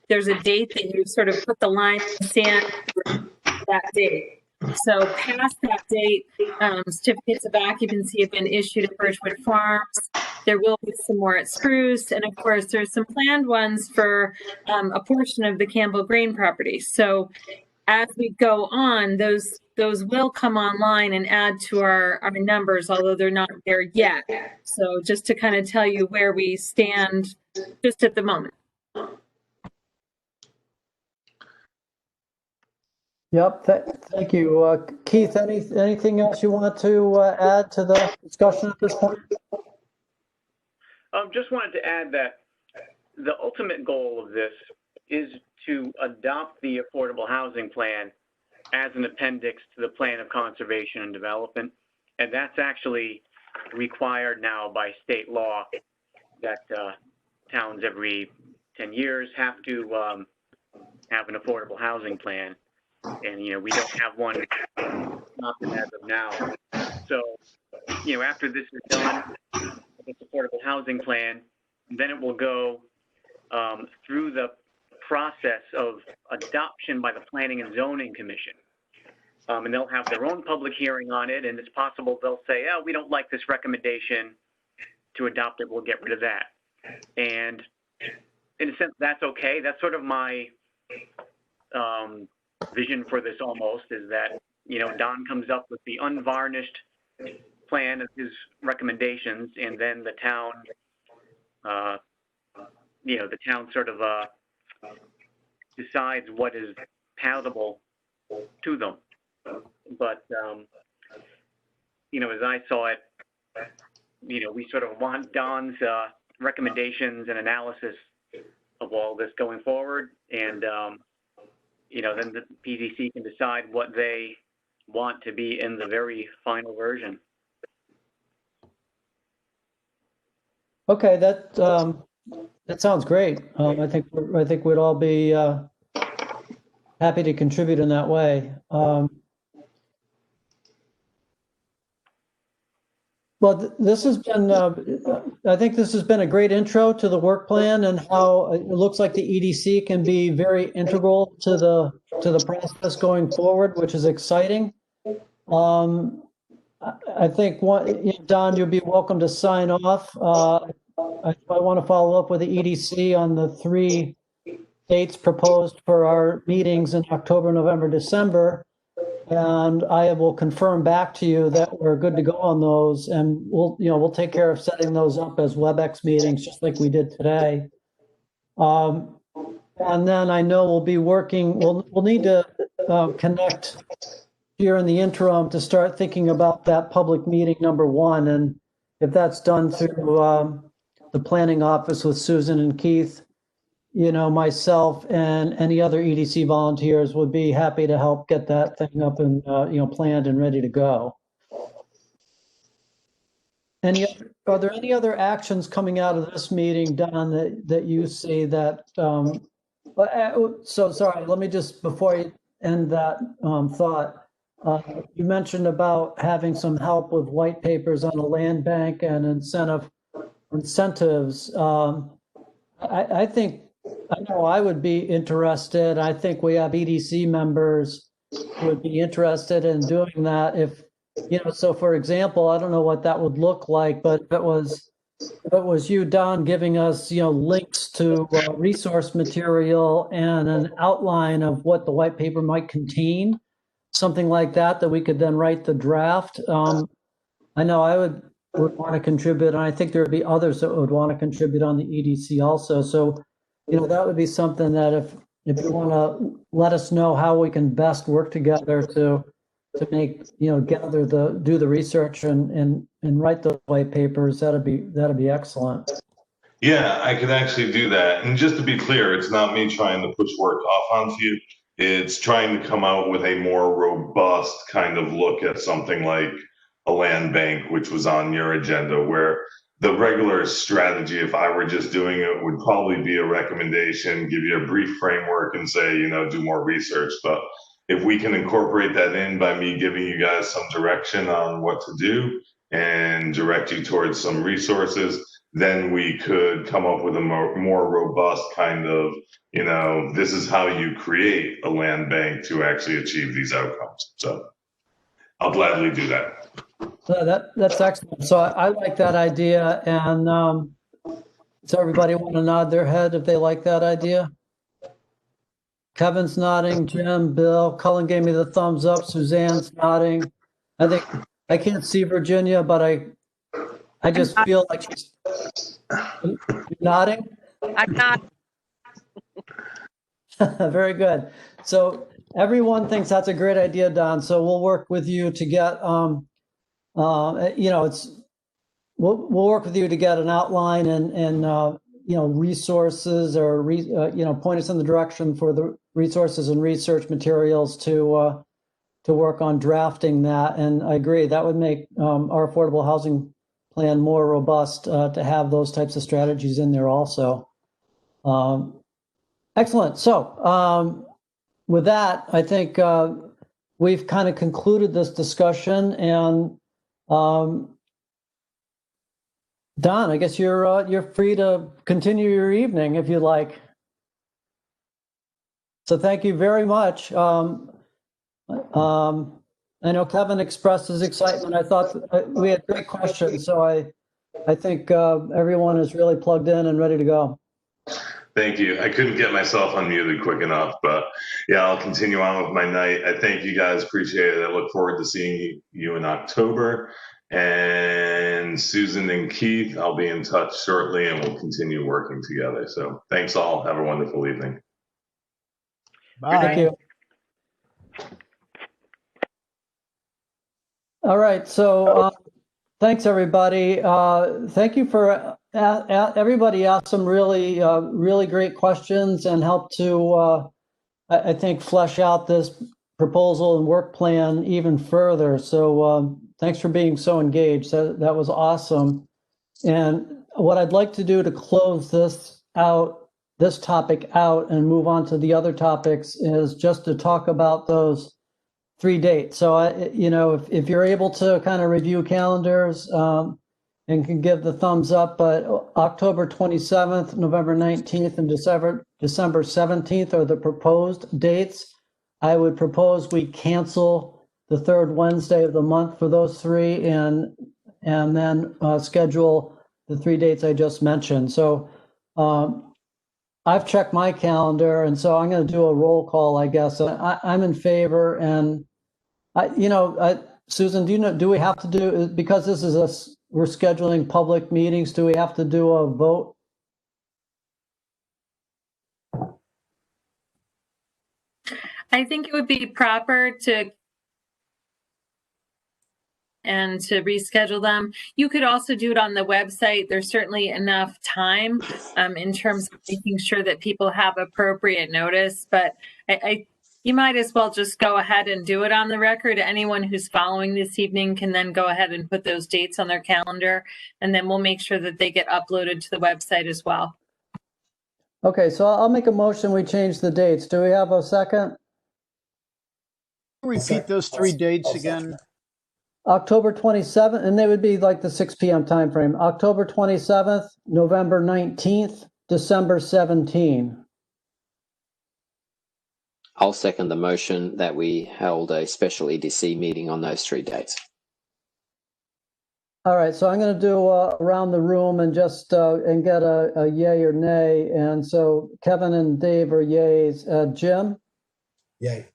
there's a date that you sort of put the line in the sand for that date. So past that date, certificates of occupancy have been issued at Birchwood Farms. There will be some more at Spruce. And of course, there's some planned ones for a portion of the Campbell Grain property. So as we go on, those will come online and add to our numbers, although they're not there yet. So just to kind of tell you where we stand just at the moment. Yep, thank you. Keith, anything else you want to add to the discussion at this point? Just wanted to add that the ultimate goal of this is to adopt the affordable housing plan as an appendix to the plan of conservation and development. And that's actually required now by state law that towns every 10 years have to have an affordable housing plan. And, we don't have one as of now. So, after this is done, this affordable housing plan, then it will go through the process of adoption by the Planning and Zoning Commission. And they'll have their own public hearing on it, and it's possible they'll say, oh, we don't like this recommendation to adopt it, we'll get rid of that. And in a sense, that's okay. That's sort of my vision for this almost, is that, Don comes up with the unvarnished plan of his recommendations, and then the town, sort of decides what is palatable to them. But, as I saw it, we sort of want Don's recommendations and analysis of all this going forward, and then the PZC can decide what they want to be in the very final version. Okay, that sounds great. I think we'd all be happy to contribute in that way. Well, this has been, I think this has been a great intro to the work plan and how it looks like the EDC can be very integral to the process going forward, which is exciting. I think Don, you'll be welcome to sign off. I want to follow up with the EDC on the 3 dates proposed for our meetings in October, November, December. And I will confirm back to you that we're good to go on those, and we'll take care of setting those up as WebEx meetings, just like we did today. And then I know we'll be working. We'll need to connect here in the interim to start thinking about that public meeting number 1, and if that's done through the planning office with Susan and Keith, myself and any other EDC volunteers would be happy to help get that thing up and, planned and ready to go. Are there any other actions coming out of this meeting, Don, that you see that, so sorry, let me just, before I end that thought, you mentioned about having some help with white papers on the land bank and incentives. I think I know I would be interested. I think we have EDC members who would be interested in doing that if, so for example, I don't know what that would look like, but if it was you, Don, giving us, links to resource material and an outline of what the white paper might contain, something like that we could then write the draft. I know I would want to contribute, and I think there would be others that would want to contribute on the EDC also. So, that would be something that if you want to let us know how we can best work together to make, do the research and write the white papers, that'd be excellent. Yeah, I could actually do that. And just to be clear, it's not me trying to push work off onto you. It's trying to come out with a more robust kind of look at something like a land bank, which was on your agenda, where the regular strategy, if I were just doing it, would probably be a recommendation, give you a brief framework and say, do more research. But if we can incorporate that in by me giving you guys some direction on what to do and direct you towards some resources, then we could come up with a more robust kind of, this is how you create a land bank to actually achieve these outcomes. So I'll gladly do that. That's excellent. So I like that idea. And does everybody want to nod their head if they like that idea? Kevin's nodding, Jim, Bill, Cullen gave me the thumbs up, Suzanne's nodding. I can't see Virginia, but I just feel like she's nodding. I'm not. Very good. So everyone thinks that's a great idea, Don. So we'll work with you to get, we'll work with you to get an outline and resources or, point us in the direction for the resources and research materials to work on drafting that. And I agree, that would make our affordable housing plan more robust to have those types of strategies in there also. Excellent. So with that, I think we've kind of concluded this discussion. And Don, I guess you're free to continue your evening if you'd like. So thank you very much. I know Kevin expressed his excitement. I thought we had great questions, so I think everyone is really plugged in and ready to go. Thank you. I couldn't get myself unmuted quick enough, but yeah, I'll continue on with my night. I thank you guys. Appreciate it. I look forward to seeing you in October. And Susan and Keith, I'll be in touch shortly and we'll continue working together. So thanks all. Have a wonderful evening. Bye. Thank you. All right. So thanks, everybody. Thank you for everybody asked some really, really great questions and helped to, I think, flesh out this proposal and work plan even further. So thanks for being so engaged. That was awesome. And what I'd like to do to close this topic out and move on to the other topics is just to talk about those 3 dates. So, if you're able to kind of review calendars and can give the thumbs up, but October 27th, November 19th, and December 17th are the proposed dates. I would propose we cancel the third Wednesday of the month for those three and then schedule the 3 dates I just mentioned. So I've checked my calendar, and so I'm going to do a roll call, I guess. I'm in favor, and Susan, do we have to do, because this is we're scheduling public meetings, do we have to do a vote? I think it would be proper to reschedule them. You could also do it on the website. There's certainly enough time in terms of making sure that people have appropriate notice, but you might as well just go ahead and do it on the record. Anyone who's following this evening can then go ahead and put those dates on their calendar, and then we'll make sure that they get uploaded to the website as well. Okay, so I'll make a motion, we change the dates. Do we have a second? Repeat those 3 dates again. October 27th, and they would be like the 6 p.m. time frame. October 27th, November 19th, December 17. I'll second the motion that we held a special EDC meeting on those 3 dates. All right, so I'm going to do around the room and just and get a yay or nay. And so Kevin and Dave are yays. Jim, Yay.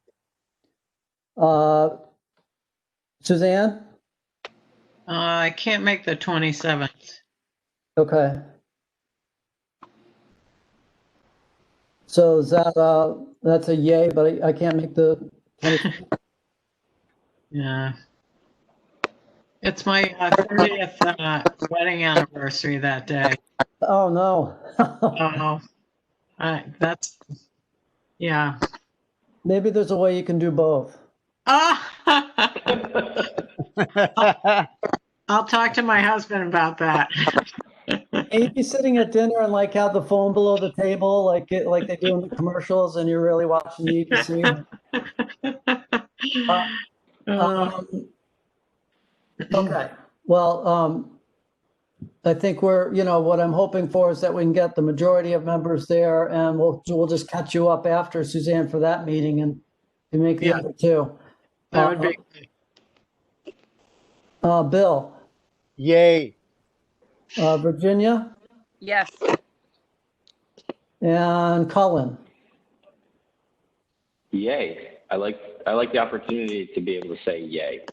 Suzanne, I can't make the 27th. okay. So is that that's a yay, but I can't make the. Yeah. It's my 30th wedding anniversary that day. Oh no. Oh, that's, yeah. Maybe there's a way you can do both. Ah! I'll talk to my husband about that. And you'd be sitting at dinner and like have the phone below the table, like they do in the commercials, and you're really watching the EDC. Okay. Well, I think we're, what I'm hoping for is that we can get the majority of members there, and we'll just catch you up after, Suzanne, for that meeting and make the other two. That would be. Bill, Yay. Virginia, Yes. and Cullen. Yay. I like the opportunity to be able to say yay.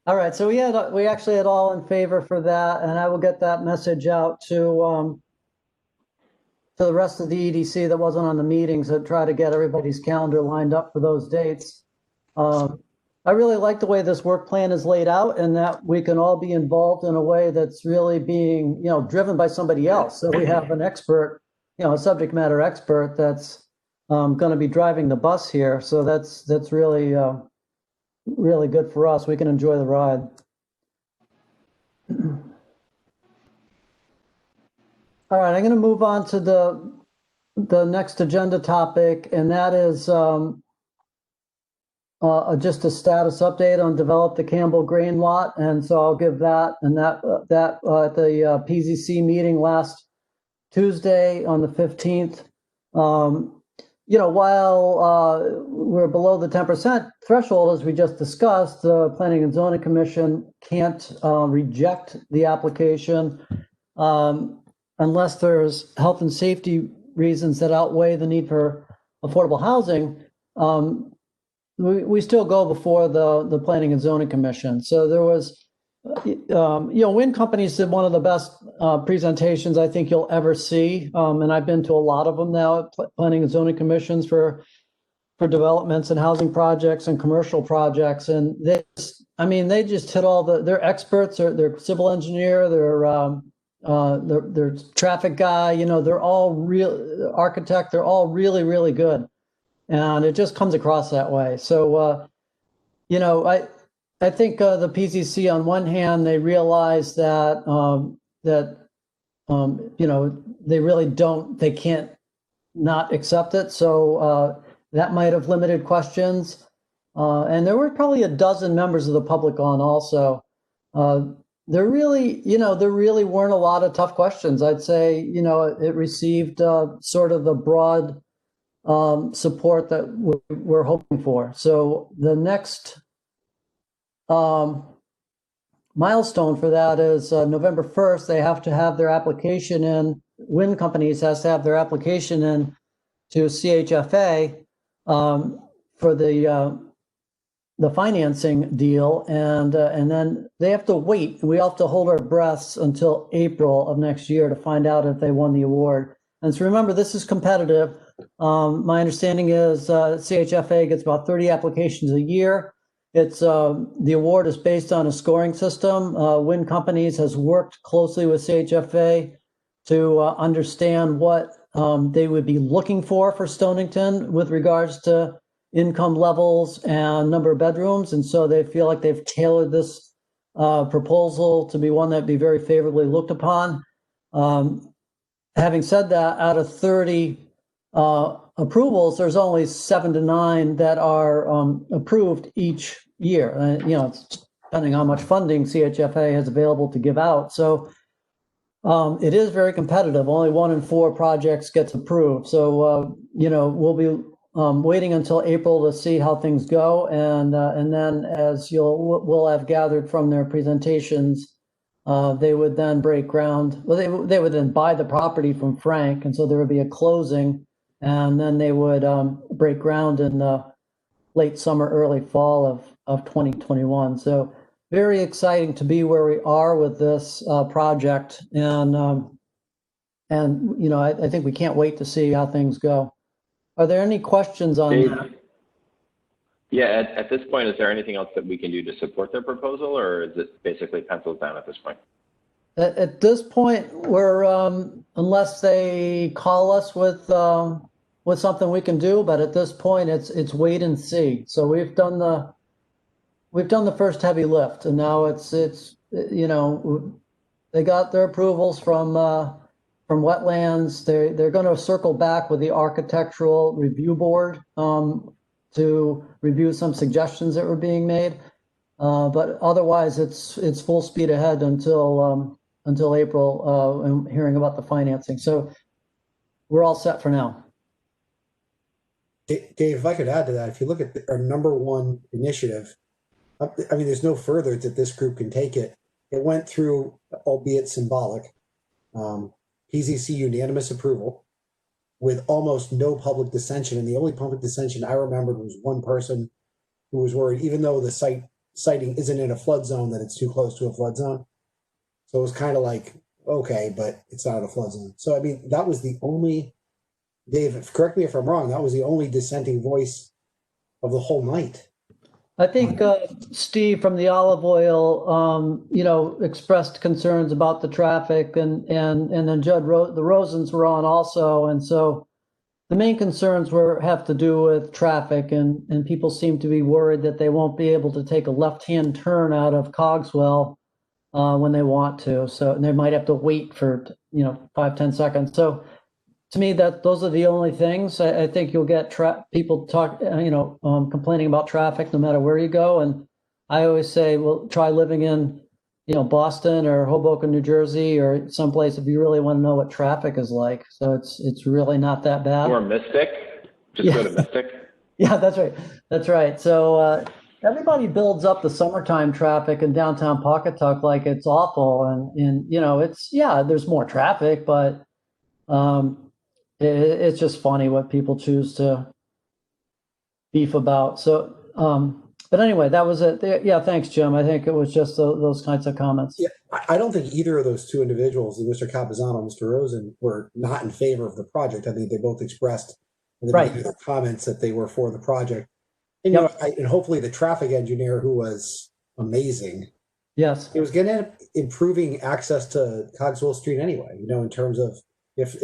All right, so we actually had all in favor for that, and I will get that message out to the rest of the EDC that wasn't on the meetings and try to get everybody's calendar lined up for those dates. I really like the way this work plan is laid out, and that we can all be involved in a way that's really being, driven by somebody else. So we have an expert, a subject matter expert that's going to be driving the bus here. So that's really really good for us. We can enjoy the ride. All right, I'm going to move on to the next agenda topic, and that is just a status update on develop the Campbell grain lot. And so I'll give that, and that at the PZC meeting last Tuesday on the 15th. While we're below the 10% threshold, as we just discussed, the Planning and Zoning Commission can't reject the application unless there's health and safety reasons that outweigh the need for affordable housing. We still go before the Planning and Zoning Commission. So there was, Wind Companies did one of the best presentations I think you'll ever see. And I've been to a lot of them now at Planning and Zoning Commissions for developments and housing projects and commercial projects. And they just hit all they're experts, they're civil engineer, they're traffic guy, they're all real architect, they're all really, really good. And it just comes across that way. So, I think the PZC, on one hand, they realize that they can't not accept it. So that might have limited questions. And there were probably a dozen members of the public on also. There really weren't a lot of tough questions. I'd say, it received sort of the broad support that we're hoping for. So the next milestone for that is November 1st. They have to have their application in. Wind Companies has to have their application in to CHFA for the financing deal, and then they have to wait. We have to hold our breaths until April of next year to find out if they won the award. And so remember, this is competitive. My understanding is CHFA gets about 30 applications a year. It's the award is based on a scoring system. Wind Companies has worked closely with CHFA to understand what they would be looking for Stonington with regards to income levels and number of bedrooms. And so they feel like they've tailored this proposal to be one that'd be very favorably looked upon. Having said that, out of 30 approvals, there's only 7 to 9 that are approved each year. It's depending on how much funding CHFA has available to give out. So It is very competitive. Only 1 in 4 projects gets approved. So, we'll be waiting until April to see how things go. And then as we'll have gathered from their presentations, they would then break ground. Well, they would then buy the property from Frank. And so there would be a closing, and then they would break ground in the late summer, early fall of 2021. So very exciting to be where we are with this project, and I think we can't wait to see how things go. Are there any questions on Dave, that? yeah, at this point, is there anything else that we can do to support their proposal, or is it basically pencils down at this point? At this point, we're unless they call us with something we can do, but at this point, it's wait and see. So we've done the first heavy lift, and now it's they got their approvals from wetlands. They're going to circle back with the architectural review board to review some suggestions that were being made. But otherwise, it's full speed ahead until April and hearing about the financing. So we're all set for now. Dave, if I could add to that, if you look at our number one initiative, I mean, there's no further that this group can take it. It went through, albeit symbolic, PZC unanimous approval with almost no public dissension. And the only public dissension I remembered was one person who was worried, even though the siting isn't in a flood zone, that it's too close to a flood zone. So it was kind of like, okay, but it's not in a flood zone. So, I mean, that was the only, Dave, correct me if I'm wrong, that was the only dissenting voice of the whole night. I think Steve from the Olive Oil, expressed concerns about the traffic, and then Judd the Rosens were on also, and so the main concerns have to do with traffic, and people seem to be worried that they won't be able to take a left-hand turn out of Cogswell when they want to. So, and they might have to wait for 5-10 seconds. So, to me, those are the only things. I think you'll get people complaining about traffic no matter where you go. And I always say, well, try living in, Boston or Hoboken, New Jersey, or someplace if you really want to know what traffic is like. So it's really not that bad. Or Mystic, just go to Mystic. Yeah, that's right. That's right. So everybody builds up the summertime traffic in downtown Pawcatuck like it's awful, and there's more traffic, but it's just funny what people choose to beef about. So, but anyway, that was it. Yeah, thanks, Jim. I think it was just those kinds of comments. Yeah, I don't think either of those two individuals, Mr. Capizano and Mr. Rosen, were not in favor of the project. I think they both expressed in the beginning of their comments that they were for the project. And, and hopefully the traffic engineer, who was amazing, yes, it was going to end up improving access to Cogswell Street anyway, in terms of if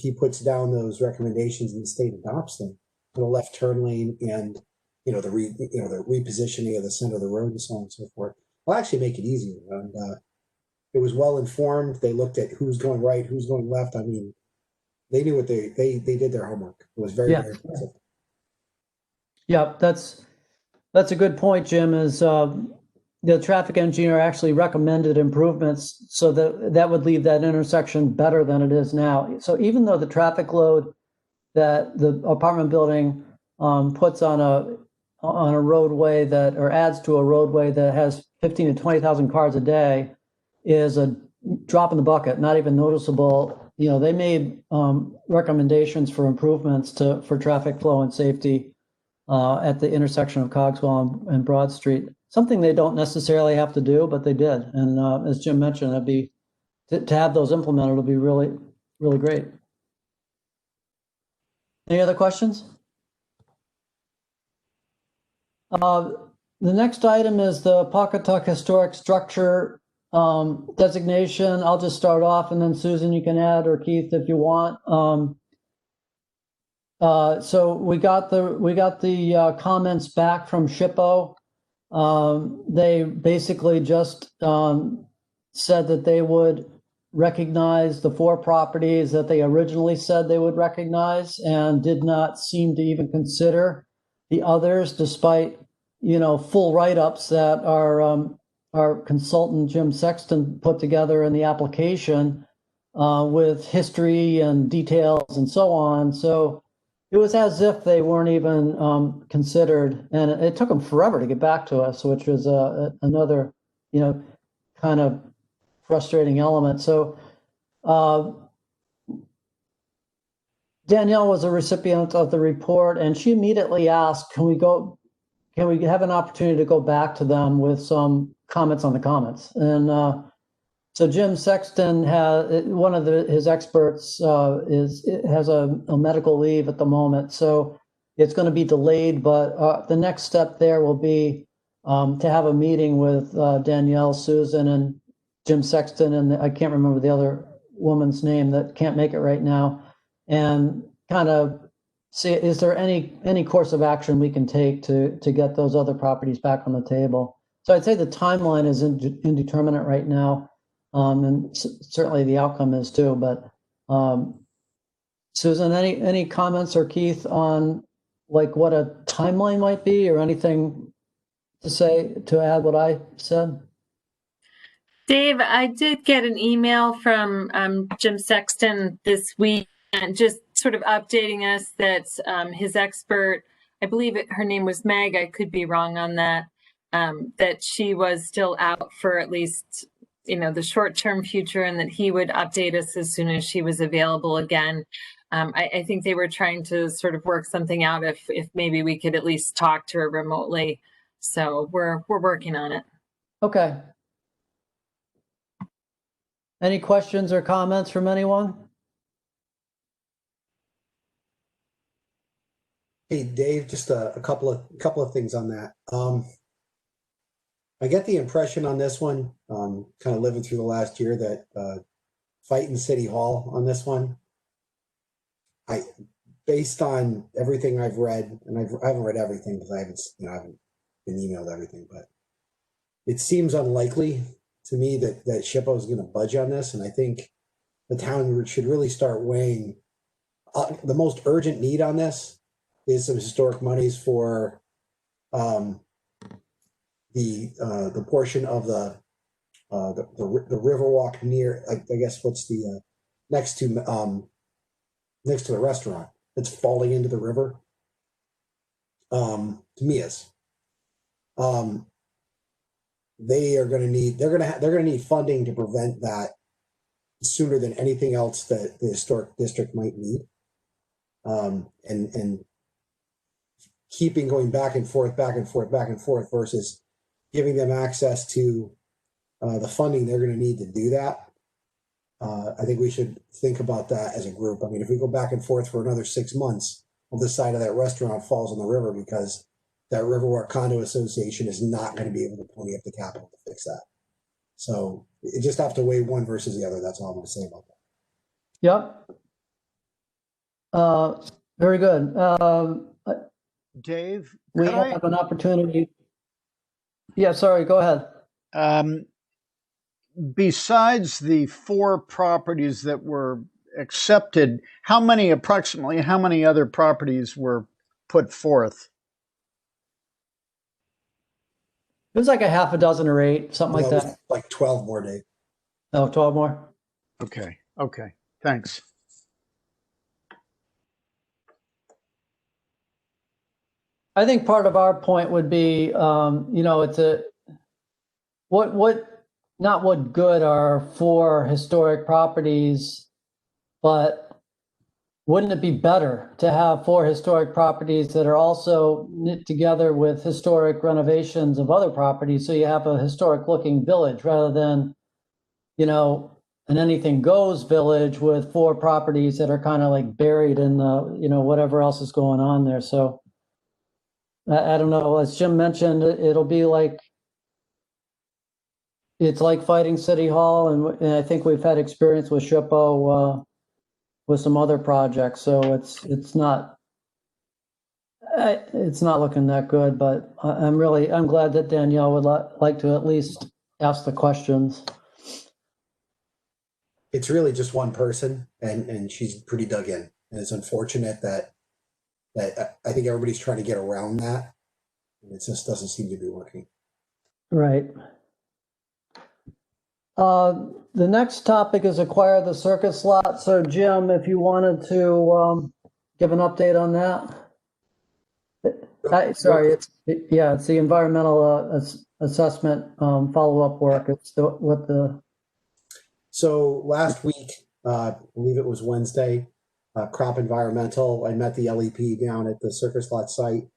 he puts down those recommendations and the state adopts them for the left turn lane and the repositioning of the center of the road and so on and so forth, will actually make it easier. And it was well informed. They looked at who's going right, who's going left. I mean, they knew what they did their homework. It was very impressive. Yeah, that's a good point, Jim. Is the traffic engineer actually recommended improvements so that would leave that intersection better than it is now. So even though the traffic load that the apartment building puts on a roadway or adds to a roadway that has 15 to 20,000 cars a day is a drop in the bucket, not even noticeable. They made recommendations for improvements for traffic flow and safety at the intersection of Cogswell and Broad Street. Something they don't necessarily have to do, but they did. And as Jim mentioned, that'd be to have those implemented would be really, really great. Any other questions? The next item is the Pawcatuck Historic Structure designation. I'll just start off, and then Susan, you can add, or Keith, if you want. So we got the comments back from SHPO. They basically just said that they would recognize the 4 properties that they originally said they would recognize, and did not seem to even consider the others, despite full write-ups that our consultant Jim Sexton put together in the application, with history and details and so on. So it was as if they weren't even considered, and it took them forever to get back to us, which was another, kind of frustrating element. So Danielle was a recipient of the report, and she immediately asked, can we have an opportunity to go back to them with some comments on the comments? And so Jim Sexton one of his experts has a medical leave at the moment, so it's going to be delayed. But the next step there will be to have a meeting with Danielle, Susan, and Jim Sexton, and I can't remember the other woman's name that can't make it right now, and kind of see, is there any course of action we can take to get those other properties back on the table? So I'd say the timeline is indeterminate right now, and certainly the outcome is too. But Susan, any comments, or Keith, on like what a timeline might be, or anything to add what I said? Dave, I did get an email from Jim Sexton this week, and just sort of updating us that his expert, I believe her name was Meg, I could be wrong on that, that she was still out for at least, the short-term future, and that he would update us as soon as she was available again. I think they were trying to sort of work something out if maybe we could at least talk to her remotely. So we're working on it. Okay. Any questions or comments from anyone? Hey, Dave, just a couple of things on that. I get the impression on this one, kind of living through the last year, that fighting City Hall on this one, based on everything I've read, and I haven't read everything because I haven't been emailed everything, but it seems unlikely to me that SHPO is going to budge on this, and I think the town should really start weighing the most urgent need on this is some historic monies for the portion of the Riverwalk near, I guess, what's the next to the restaurant that's falling into the river. To Mia's. They're going to need funding to prevent that sooner than anything else that the historic district might need. And keeping going back and forth versus giving them access to the funding they're going to need to do that. I think we should think about that as a group. I mean, if we go back and forth for another 6 months, well, this side of that restaurant falls in the river because that Riverwalk Condo Association is not going to be able to pony up the capital to fix that. So you just have to weigh one versus the other. That's all I'm going to say about that. Yep. Very good. Dave, We have an opportunity. Yeah, sorry, go ahead. Besides the 4 properties that were accepted, approximately how many other properties were put forth? It was like a half a dozen or 8, something like that. Like 12 more, Dave. Oh, 12 more? Okay, thanks. I think part of our point would be, it's not what good are 4 historic properties, but wouldn't it be better to have 4 historic properties that are also knit together with historic renovations of other properties, so you have a historic looking village rather than, an anything goes village with 4 properties that are kind of like buried in the, whatever else is going on there. So I don't know, as Jim mentioned, it'll be like, it's like fighting City Hall, and I think we've had experience with SHPO with some other projects, so it's not looking that good. But I'm glad that Danielle would like to at least ask the questions. It's really just one person, and she's pretty dug in, and it's unfortunate that I think everybody's trying to get around that, and it just doesn't seem to be working. Right. The next topic is acquire the circus lot. So Jim, if you wanted to give an update on that. Sorry, it's the environmental assessment follow-up work. It's So last week, I believe it was Wednesday, Crop Environmental, I met the LEP down at the circus lot site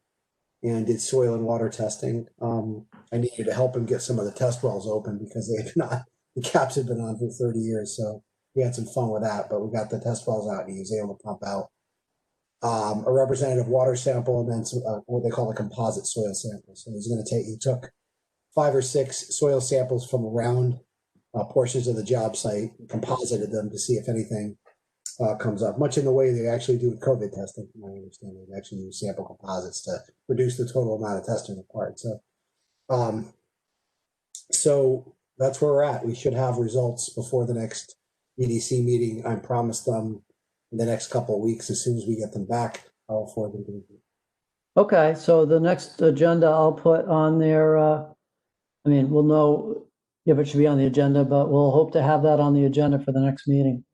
and did soil and water testing. I needed to help him get some of the test wells open because the caps had been on for 30 years. So we had some fun with that, but we got the test wells out and he was able to pump out a representative water sample and then some, what they call a composite soil sample. So he took 5 or 6 soil samples from around portions of the job site, composited them to see if anything comes up, much in the way they actually do with COVID testing, from my understanding. They actually use sample composites to reduce the total amount of testing required. So that's where we're at. We should have results before the next EDC meeting. I promised them in the next couple of weeks. As soon as we get them back, I'll forward them to you. okay. So the next agenda I'll put on there. We'll know if it should be on the agenda, but we'll hope to have that on the agenda for the next meeting.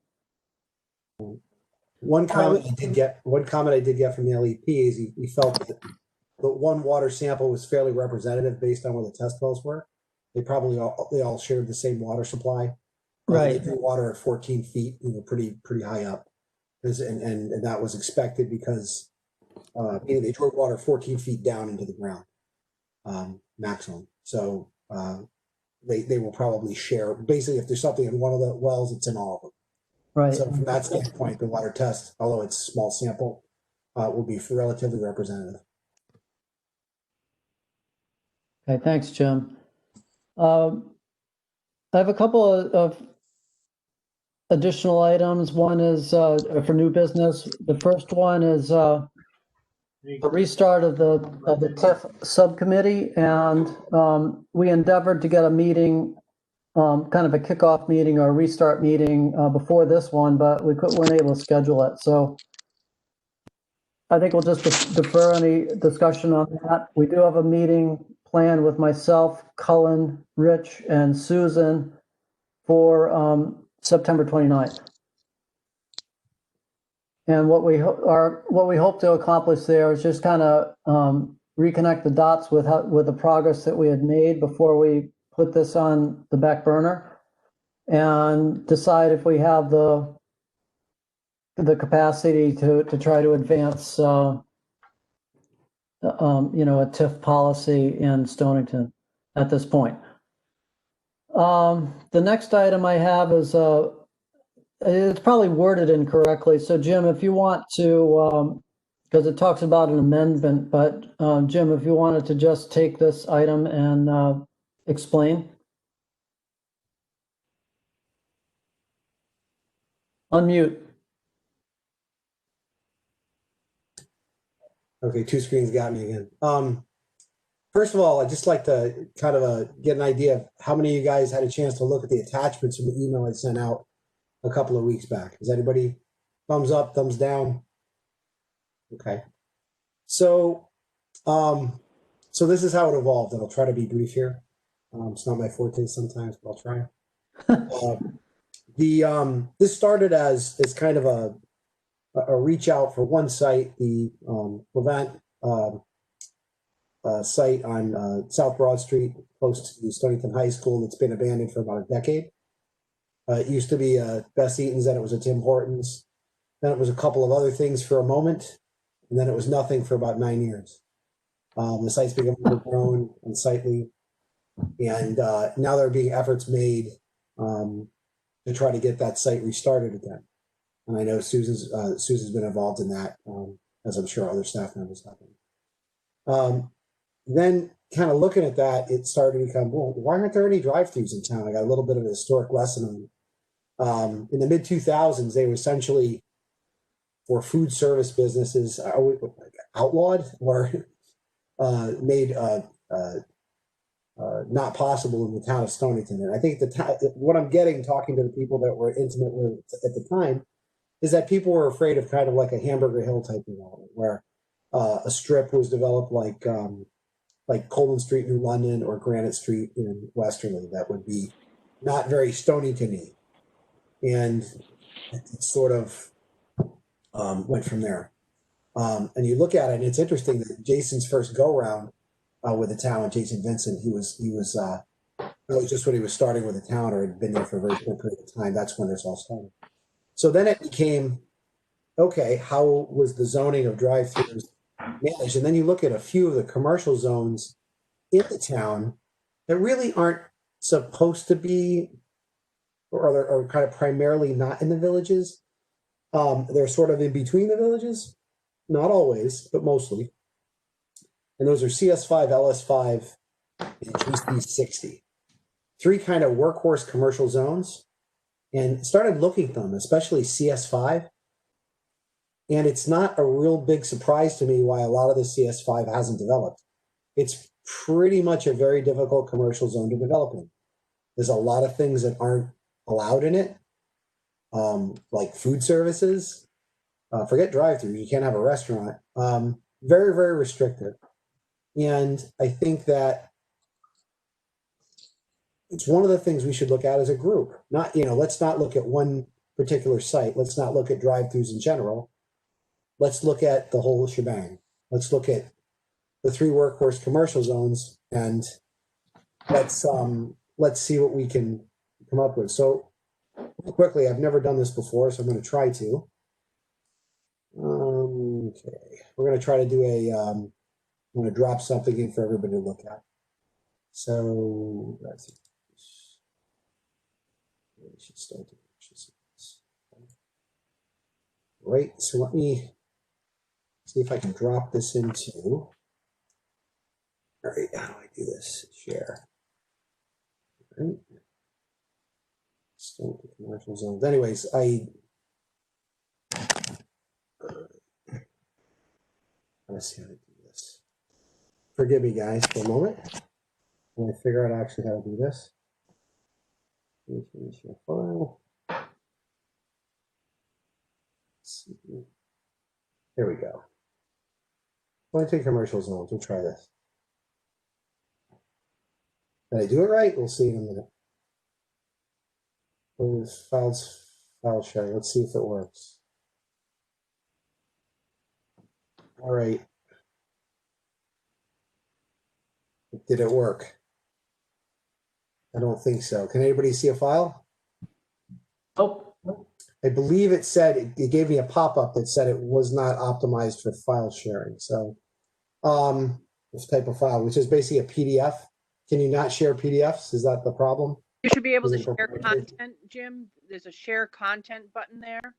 One comment I did get from the LEP is he felt that the one water sample was fairly representative based on where the test wells were. They all shared the same water supply. Right. They drew water at 14 feet, pretty high up, and that was expected because they drew water 14 feet down into the ground, maximum. So they will probably share. Basically, if there's something in one of the wells, it's in all of them. Right. So from that standpoint, the water test, although it's a small sample, will be relatively representative. Okay, thanks, Jim. I have a couple of additional items. One is for new business. The first one is a restart of the TIF subcommittee, and we endeavored to get a meeting, kind of a kickoff meeting or a restart meeting before this one, but we weren't able to schedule it. So I think we'll just defer any discussion on that. We do have a meeting planned with myself, Cullen, Rich, and Susan for September 29th. And what we hope to accomplish there is just kind of reconnect the dots with the progress that we had made before we put this on the back burner, and decide if we have the capacity to try to advance a TIF policy in Stonington at this point. The next item I have is it's probably worded incorrectly. So Jim, if you want to, because it talks about an amendment, but Jim, if you wanted to just take this item and explain. Unmute. Okay, 2 screens got me again. First of all, I'd just like to kind of get an idea of how many of you guys had a chance to look at the attachments from the email I sent out a couple of weeks back. Is anybody thumbs up, thumbs down? Okay. So this is how it evolved, and I'll try to be brief here. It's not my forte sometimes, but I'll try. This started as kind of a reach out for one site, the Levant site on South Broad Street, close to Stonington High School, that's been abandoned for about a decade. It used to be Best Eaton's, then it was a Tim Hortons, then it was a couple of other things for a moment, and then it was nothing for about 9 years. The site's become overgrown, unsightly, and now there are being efforts made to try to get that site restarted again. And I know Susan's been involved in that, as I'm sure other staff members have been. Then kind of looking at that, it started to become, well, why aren't there any drive-throughs in town? I got a little bit of a historic lesson on. In the mid-2000s, they were essentially, for food service businesses, outlawed or made not possible in the town of Stonington. And I think what I'm getting, talking to the people that were intimate with at the time, is that people were afraid of kind of like a Hamburger Hill type development, where a strip was developed like Coleman Street in London or Granite Street in Westerly, that would be not very Stonington-y. And it sort of went from there. And you look at it, and it's interesting that Jason's first go-round with the town, Jason Vincent, he was just when he was starting with the town or had been there for a very short period of time. That's when this all started. So then it became, okay, how was the zoning of drive-throughs managed? And then you look at a few of the commercial zones in the town that really aren't supposed to be, or are kind of primarily not in the villages. They're sort of in between the villages, not always, but mostly. And those are CS5, LS5, and GC60. 3 kind of workhorse commercial zones. And started looking at them, especially CS5. And it's not a real big surprise to me why a lot of the CS5 hasn't developed. It's pretty much a very difficult commercial zone to develop in. There's a lot of things that aren't allowed in it, like food services. Forget drive-through, you can't have a restaurant. Very, very restrictive. And I think that it's one of the things we should look at as a group. Not, let's not look at one particular site. Let's not look at drive-throughs in general. Let's look at the whole shebang. Let's look at the 3 workhorse commercial zones, and let's see what we can come up with. So quickly, I've never done this before, so I'm going to try to. Okay, we're going to try to do I'm going to drop something in for everybody to look at. So that's it. We should start the right. So let me see if I can drop this into. All right, how do I do this? Share. All right. Start the commercial zones. Anyways, let's see how to do this. Forgive me, guys, for a moment. I'm going to figure out actually how to do this. Finish your file. Let's see. There we go. I'm going to take commercial zones. We'll try this. Did I do it right? We'll see in a minute. File sharing. Let's see if it works. All right. Did it work? I don't think so. Can anybody see a file? Oh, I believe it said, it gave me a pop-up that said it was not optimized for file sharing. So this type of file, which is basically a PDF. Can you not share PDFs? Is that the problem? You should be able to share content, Jim. There's a share content button there.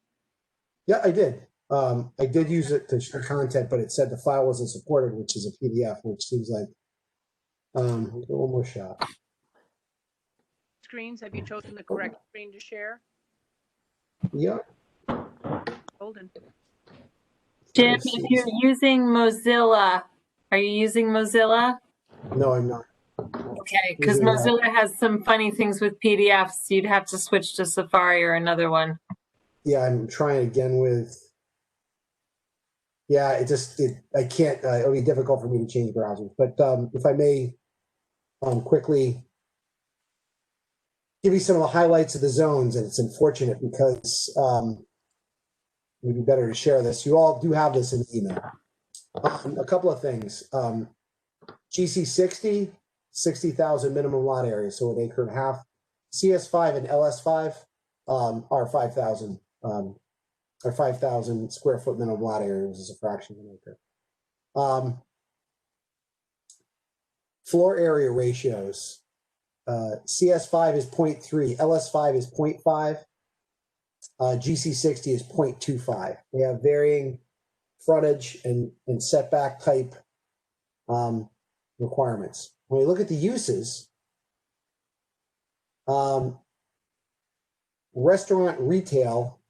Yeah, I did. I did use it to share content, but it said the file wasn't supported, which is a PDF, which seems like, one more shot. Screens, have you chosen the correct screen to share? Yeah. Golden. Jim, if you're using Mozilla, are you using Mozilla? No, I'm not. Okay, because Mozilla has some funny things with PDFs. You'd have to switch to Safari or another one. Yeah, I'm trying again with. Yeah, I can't. It'll be difficult for me to change browsers. But if I may, quickly give you some of the highlights of the zones, and it's unfortunate because it'd be better to share this. You all do have this in the email. A couple of things. GC60, 60,000 minimum lot area, so an acre and a half. CS5 and LS5 are 5,000 or 5,000 square foot minimum lot area, which is a fraction of an acre. Floor area ratios. CS5 is 0.3, LS5 is 0.5, GC60 is 0.25. They have varying frontage and setback type requirements. When we look at the uses, restaurant retail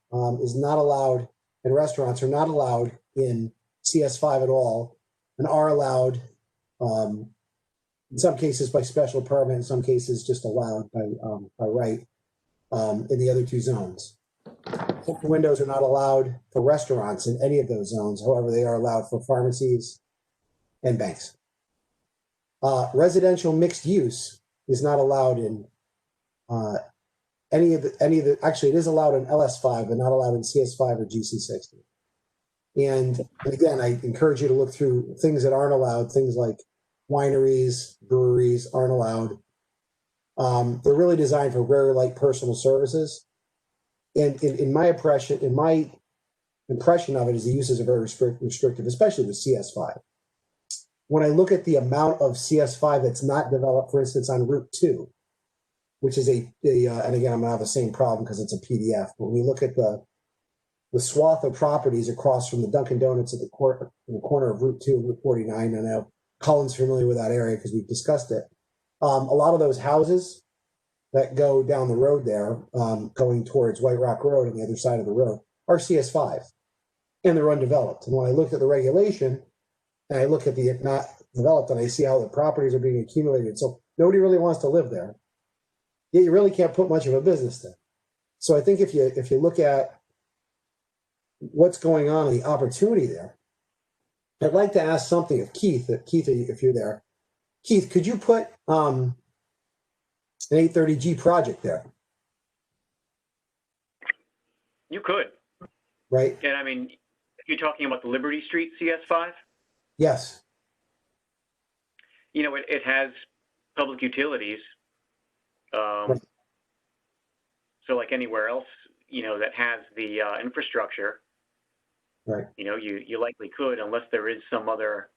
is not allowed, and restaurants are not allowed in CS5 at all, and are allowed in some cases by special permit, in some cases just allowed by right in the other 2 zones. Open windows are not allowed for restaurants in any of those zones. However, they are allowed for pharmacies and banks. Residential mixed use is not allowed in any of the actually, it is allowed in LS5, but not allowed in CS5 or GC60. And again, I encourage you to look through things that aren't allowed. Things like wineries, breweries aren't allowed. They're really designed for very light personal services. And in my impression of it is the uses are very restrictive, especially with CS5. When I look at the amount of CS5 that's not developed, for instance, on Route 2, which is and again, I'm gonna have the same problem because it's a PDF, but when we look at the swath of properties across from the Dunkin' Donuts at the corner of Route 2 and Route 49, I know Colin's familiar with that area because we've discussed it. A lot of those houses that go down the road there, going towards White Rock Road on the other side of the road, are CS5, and they're undeveloped. And when I looked at the regulation, and I look at the not developed, and I see how the properties are being accumulated, so nobody really wants to live there. Yet you really can't put much of a business there. So I think if you look at what's going on and the opportunity there, I'd like to ask something of Keith. Keith, if you're there, Keith, could you put an 830G project there? You could. Right? And I mean, you're talking about the Liberty Street CS5? Yes. You know, it has public utilities. Right. So like anywhere else, you know, that has the infrastructure, Right. you know, you likely could, unless there is some other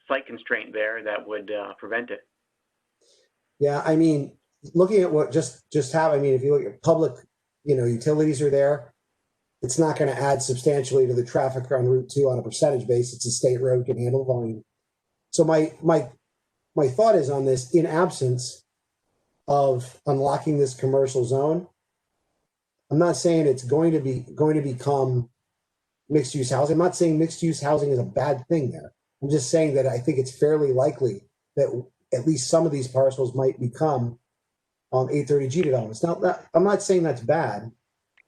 site constraint there that would prevent it. Yeah, I mean, looking at what just have, I mean, if you look at public, you know, utilities are there, it's not going to add substantially to the traffic on Route 2 on a percentage basis. It's a state road, can handle volume. So my thought is on this, in absence of unlocking this commercial zone, I'm not saying it's going to become mixed use housing. I'm not saying mixed use housing is a bad thing there. I'm just saying that I think it's fairly likely that at least some of these parcels might become 830G developments. Now, I'm not saying that's bad.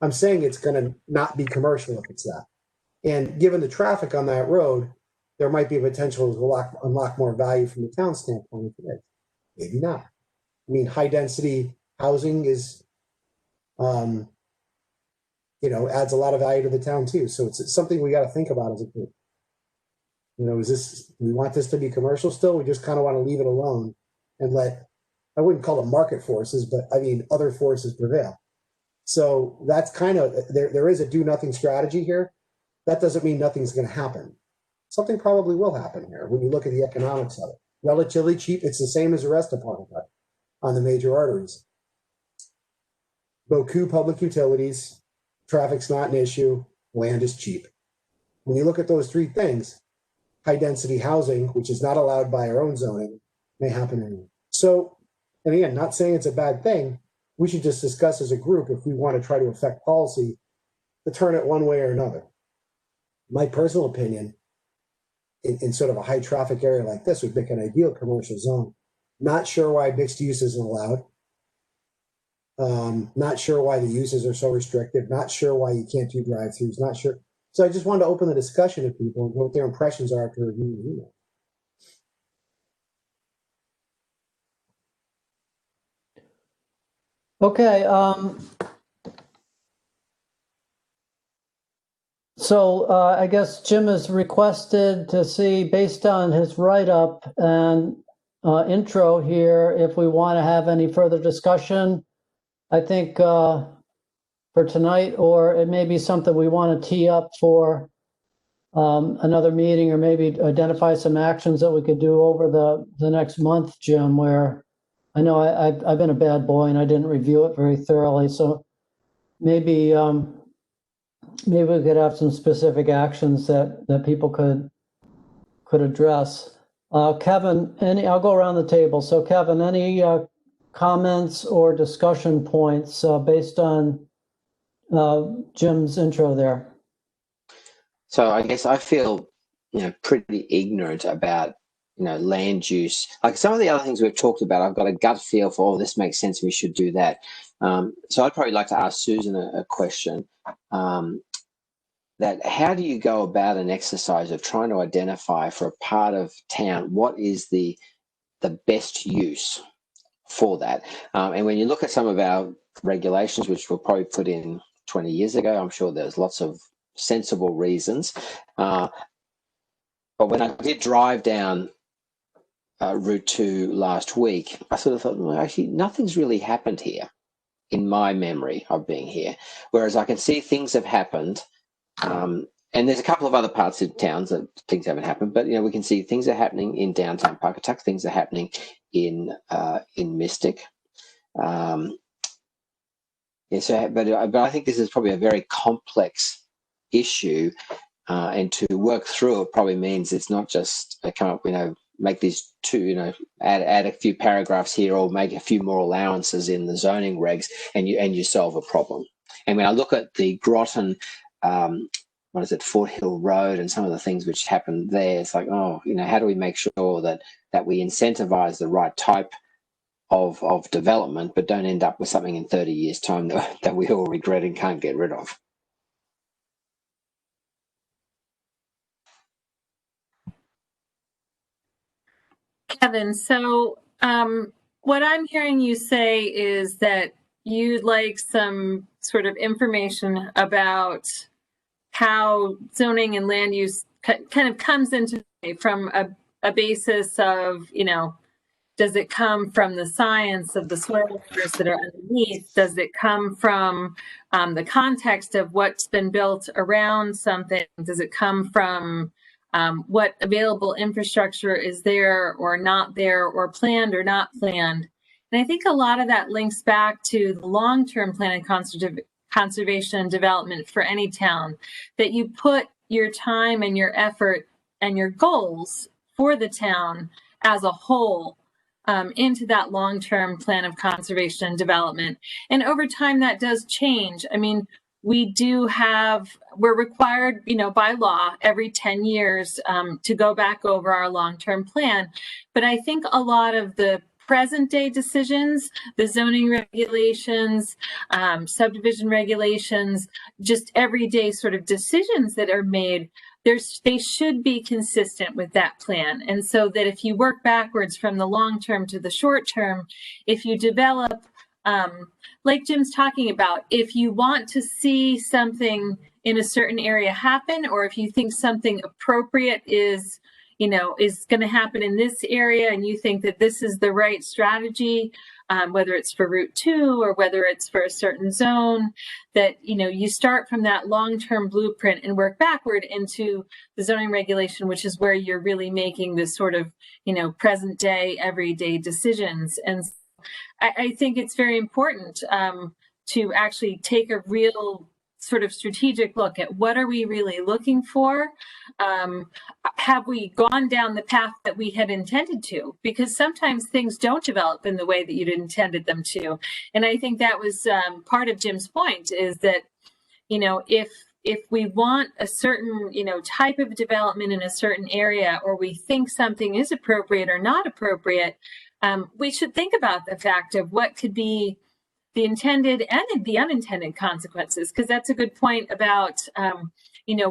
I'm saying it's going to not be commercial if it's that. And given the traffic on that road, there might be a potential to unlock more value from the town standpoint if it is. Maybe not. I mean, high density housing is, you know, adds a lot of value to the town too. So it's something we got to think about as a group. You know, do we want this to be commercial still? We just kind of want to leave it alone and let, I wouldn't call it market forces, but I mean, other forces prevail. So that's kind of, there is a do nothing strategy here. That doesn't mean nothing's going to happen. Something probably will happen here when you look at the economics of it. Relatively cheap. It's the same as the rest of Pontiac on the major arteries. Beaucoup public utilities, traffic's not an issue, land is cheap. When you look at those three things, high density housing, which is not allowed by our own zoning, may happen anyway. So, and again, not saying it's a bad thing, we should just discuss as a group if we want to try to affect policy to turn it one way or another. My personal opinion, in sort of a high traffic area like this, would make an ideal commercial zone. Not sure why mixed use isn't allowed. Not sure why the uses are so restrictive. Not sure why you can't do drive-throughs. Not sure. So I just wanted to open the discussion to people and what their impressions are after reviewing the email. Okay. So I guess Jim has requested to see, based on his write-up and intro here, if we want to have any further discussion. I think for tonight, or it may be something we want to tee up for another meeting, or maybe identify some actions that we could do over the next month, Jim, where I know I've been a bad boy and I didn't review it very thoroughly. So maybe we could have some specific actions that people could address. Kevin, I'll go around the table. So Kevin, any comments or discussion points based on Jim's intro there? So I guess I feel, pretty ignorant about, land use. Like some of the other things we've talked about, I've got a gut feel for, this makes sense, we should do that. So I'd probably like to ask Susan a question. That how do you go about an exercise of trying to identify for a part of town what is the best use for that. And when you look at some of our regulations, which were probably put in 20 years ago, I'm sure there's lots of sensible reasons. But when I did drive down Route 2 last week, I sort of thought, well, actually, nothing's really happened here in my memory of being here. Whereas I can see things have happened. And there's a couple of other parts of towns that things haven't happened, but we can see things are happening in downtown Pawcatuck, things are happening in Mystic. But I think this is probably a very complex issue, and to work through it probably means it's not just come up, make these two, add a few paragraphs here or make a few more allowances in the zoning regs, and you solve a problem. And when I look at the Groton, Fort Hill Road and some of the things which happened there, it's like, how do we make sure that we incentivize the right type of development, but don't end up with something in 30 years' time that we all regret and can't get rid of? Kevin, so what I'm hearing you say is that you'd like some sort of information about how zoning and land use kind of comes into play from a basis of, does it come from the science of the soil layers that are underneath? Does it come from the context of what's been built around something? Does it come from what available infrastructure is there or not there, or planned or not planned? And I think a lot of that links back to the long-term plan and conservation and development for any town, that you put your time and your effort and your goals for the town as a whole into that long-term plan of conservation and development. And over time, that does change. I mean, we're required, by law every 10 years to go back over our long-term plan. But I think a lot of the present day decisions, the zoning regulations, subdivision regulations, just everyday sort of decisions that are made, they should be consistent with that plan. And so that if you work backwards from the long term to the short term, if you develop, like Jim's talking about, if you want to see something in a certain area happen, or if you think something appropriate is going to happen in this area, and you think that this is the right strategy, whether it's for Route 2 or whether it's for a certain zone, that, you start from that long-term blueprint and work backward into the zoning regulation, which is where you're really making this sort of, present day, everyday decisions. And I think it's very important to actually take a real sort of strategic look at what are we really looking for? Have we gone down the path that we had intended to? Because sometimes things don't develop in the way that you'd intended them to. And I think that was part of Jim's point, is that, if we want a certain, type of development in a certain area, or we think something is appropriate or not appropriate, we should think about the fact of what could be the intended and the unintended consequences, because that's a good point about,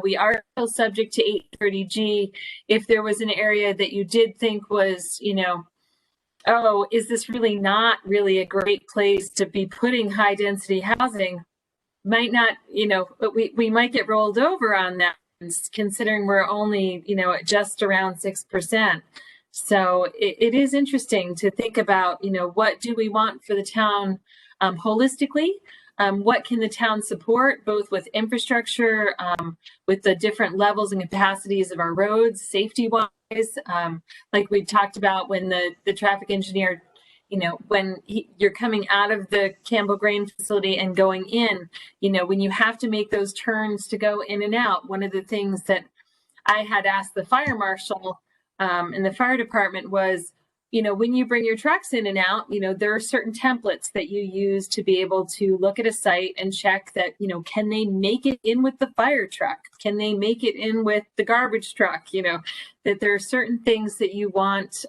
we are still subject to 830G. If there was an area that you did think was, is this really not really a great place to be putting high density housing, might not, we might get rolled over on that, considering we're only, at just around 6%. So it is interesting to think about, what do we want for the town holistically? What can the town support, both with infrastructure, with the different levels and capacities of our roads, safety-wise, like we talked about when the traffic engineer, when you're coming out of the Campbell Grain facility and going in, when you have to make those turns to go in and out, one of the things that I had asked the fire marshal in the fire department was, when you bring your trucks in and out, there are certain templates that you use to be able to look at a site and check that, can they make it in with the fire truck? Can they make it in with the garbage truck? That there are certain things that you want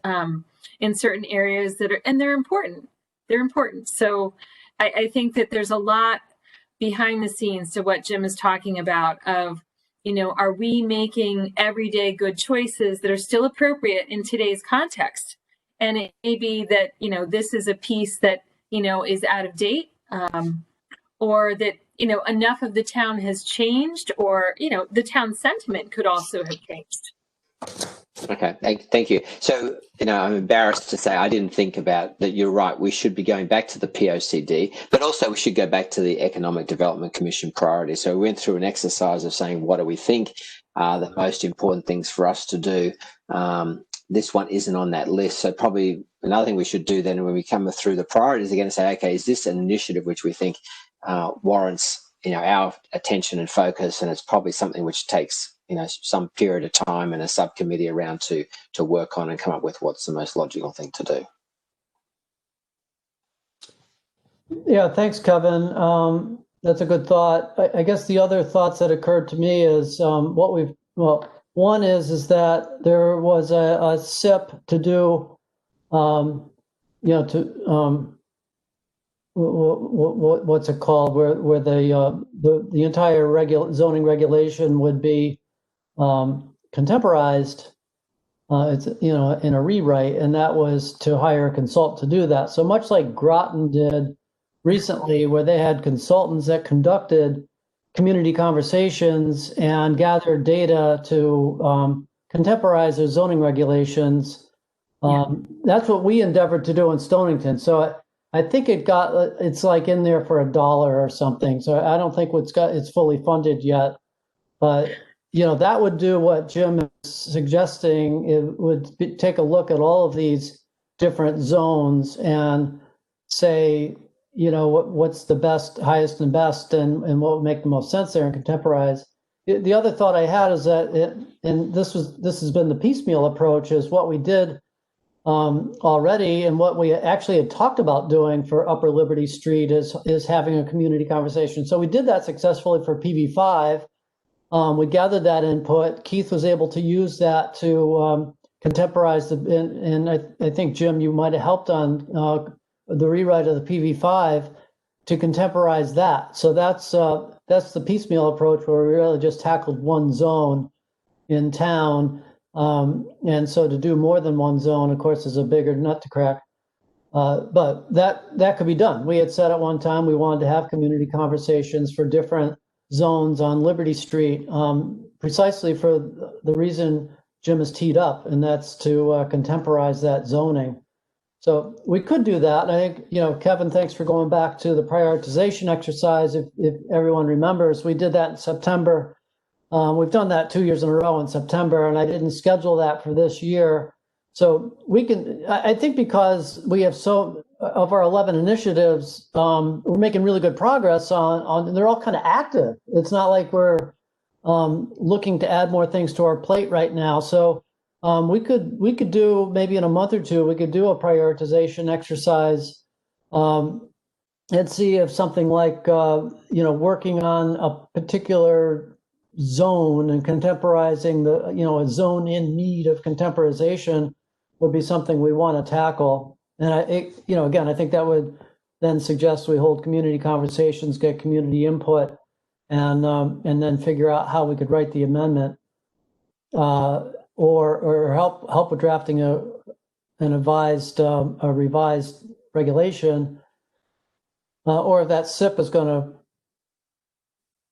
in certain areas that are, and they're important. They're important. So I think that there's a lot behind the scenes to what Jim is talking about of, are we making everyday good choices that are still appropriate in today's context? And it may be that, you know, this is a piece that, you know, is out of date, or that, you know, enough of the town has changed, or, you know, the town sentiment could also have changed. Okay, thank you. So, you know, I'm embarrassed to say I didn't think about that. You're right. We should be going back to the POCD, but also we should go back to the Economic Development Commission priorities. So we went through an exercise of saying, what do we think are the most important things for us to do? This one isn't on that list. So probably another thing we should do then when we come through the priorities again and say, okay, is this an initiative which we think warrants, you know, our attention and focus? And it's probably something which takes, you know, some period of time and a subcommittee around to work on and come up with what's the most logical thing to do. Yeah, thanks, Kevin. That's a good thought. I guess the other thoughts that occurred to me is one is that there was a SIP to do, you know, to what's it called, where the entire zoning regulation would be contemporized. It's, you know, in a rewrite, and that was to hire a consultant to do that. So much like Groton did recently, where they had consultants that conducted community conversations and gathered data to contemporize their zoning regulations. That's what we endeavored to do in Stonington. So I think it's like in there for $1 or something. So I don't think it's fully funded yet, but you know, that would do what Jim is suggesting. It would take a look at all of these different zones and say, you know, what's the best, highest and best, and what would make the most sense there and contemporize. The other thought I had is that, and this has been the piecemeal approach, is what we did already, and what we actually had talked about doing for Upper Liberty Street is having a community conversation. So we did that successfully for PV5. We gathered that input. Keith was able to use that to contemporize and I think, Jim, you might have helped on the rewrite of the PV5 to contemporize that. So that's the piecemeal approach, where we really just tackled one zone in town. And so to do more than one zone, of course, is a bigger nut to crack. But that could be done. We had said at one time we wanted to have community conversations for different zones on Liberty Street, precisely for the reason Jim has teed up, and that's to contemporize that zoning. So we could do that. I think, you know, Kevin, thanks for going back to the prioritization exercise. If everyone remembers, we did that in September. We've done that 2 years in a row in September, and I didn't schedule that for this year. So we can, I think, because we have so of our 11 initiatives, we're making really good progress on they're all kind of active. It's not like we're looking to add more things to our plate right now. So we could do, maybe in a month or two, we could do a prioritization exercise and see if something like, you know, working on a particular zone and contemporizing the, you know, a zone in need of contemporization would be something we want to tackle. And you know, again, I think that would then suggest we hold community conversations, get community input, and then figure out how we could write the amendment, or help with drafting a revised regulation, or if that SIP is going to,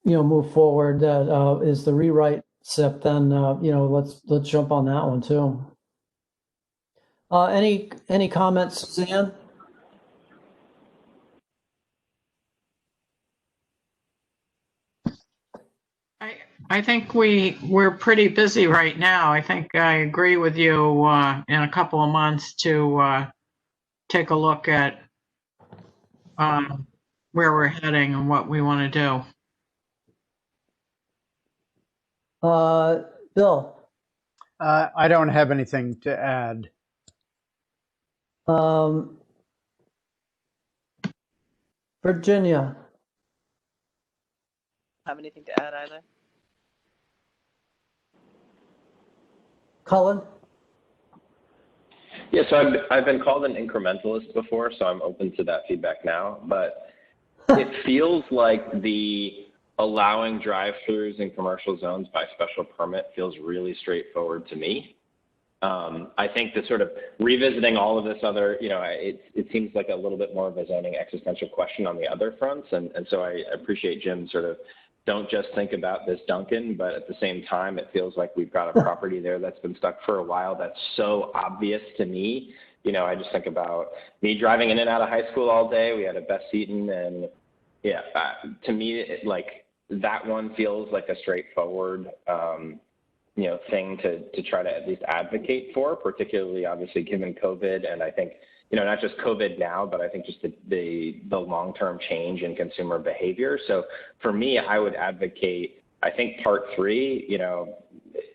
you know, move forward, that is the rewrite SIP, then you know, let's jump on that one too. Any comments, Suzanne? I think we're pretty busy right now. I think I agree with you in a couple of months to take a look at where we're heading and what we want to do. Bill? I don't have anything to add. Virginia? Have anything to add either? Cullen? Yeah, so I've been called an incrementalist before, so I'm open to that feedback now. But it feels like the allowing drive-throughs in commercial zones by special permit feels really straightforward to me. I think the sort of revisiting all of this other, it seems like a little bit more of a zoning existential question on the other fronts. And so I appreciate Jim sort of don't just think about this Duncan, but at the same time, it feels like we've got a property there that's been stuck for a while that's so obvious to me. I just think about me driving in and out of high school all day. We had a Beth Seton, and to me, that one feels like a straightforward, thing to try to at least advocate for, particularly obviously given COVID. And I think, not just COVID now, but I think just the long-term change in consumer behavior. So for me, I would advocate, I think part 3,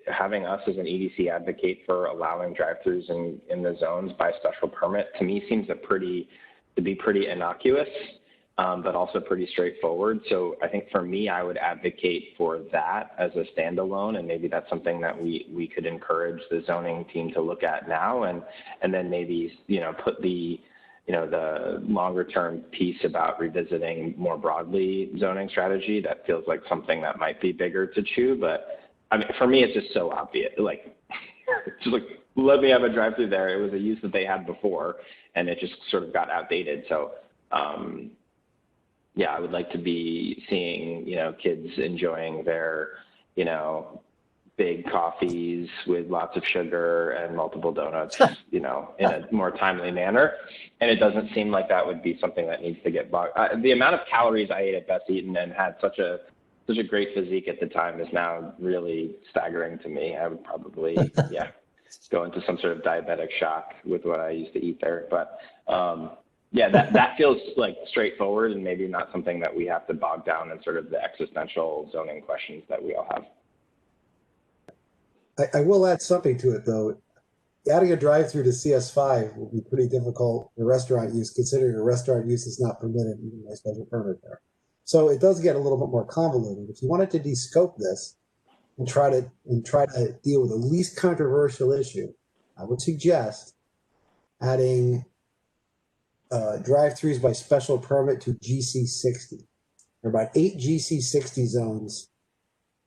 having us as an EDC advocate for allowing drive-throughs in the zones by special permit, to me seems to be pretty innocuous, but also pretty straightforward. So I think for me, I would advocate for that as a standalone, and maybe that's something that we could encourage the zoning team to look at now, and then maybe put the longer term piece about revisiting more broadly zoning strategy. That feels like something that might be bigger to chew, but I mean, for me, it's just so obvious. Just let me have a drive-through there. It was a use that they had before, and it just sort of got outdated. So. I would like to be seeing, kids enjoying their, big coffees with lots of sugar and multiple donuts, in a more timely manner. And it doesn't seem like that would be something that needs to get bogged. The amount of calories I ate at Beth Eaton and had such a great physique at the time is now really staggering to me. I would probably, go into some sort of diabetic shock with what I used to eat there. But, that feels like straightforward and maybe not something that we have to bog down in sort of the existential zoning questions that we all have. I will add something to it, though. Adding a drive-through to CS5 will be pretty difficult for restaurant use, considering a restaurant use is not permitted even by special permit there. So it does get a little bit more convoluted. If you wanted to de-scope this and try to deal with the least controversial issue, I would suggest adding drive-throughs by special permit to GC60. There are about 8 GC60 zones.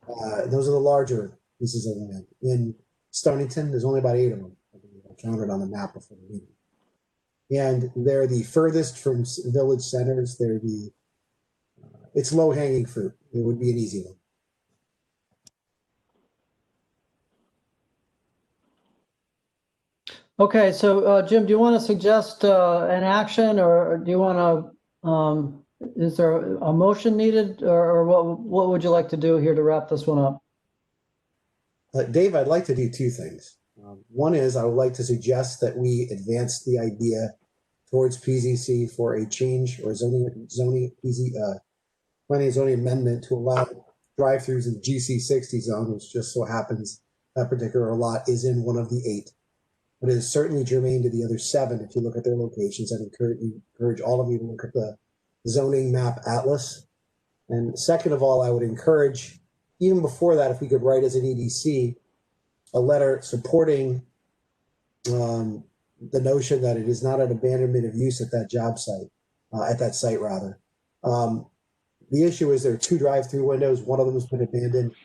Those are the larger pieces of land. In Stonington, there's only about 8 of them. I counted on the map before the meeting. And they're the furthest from village centers. It's low-hanging fruit. It would be an easy one. Okay, so Jim, do you want to suggest an action, or do you want to, is there a motion needed, or what would you like to do here to wrap this one up? Dave, I'd like to do 2 things. One is I would like to suggest that we advance the idea towards PZC for a change or planning and zoning amendment to allow drive-throughs in GC60 zone, which just so happens that particular lot is in one of the 8. But it is certainly germane to the other 7 if you look at their locations. I'd encourage all of you to look at the zoning map atlas. And second of all, I would encourage, even before that, if we could write as an EDC a letter supporting the notion that it is not an abandonment of use at that job site, at that site rather. The issue is there are 2 drive-through windows. One of them has been abandoned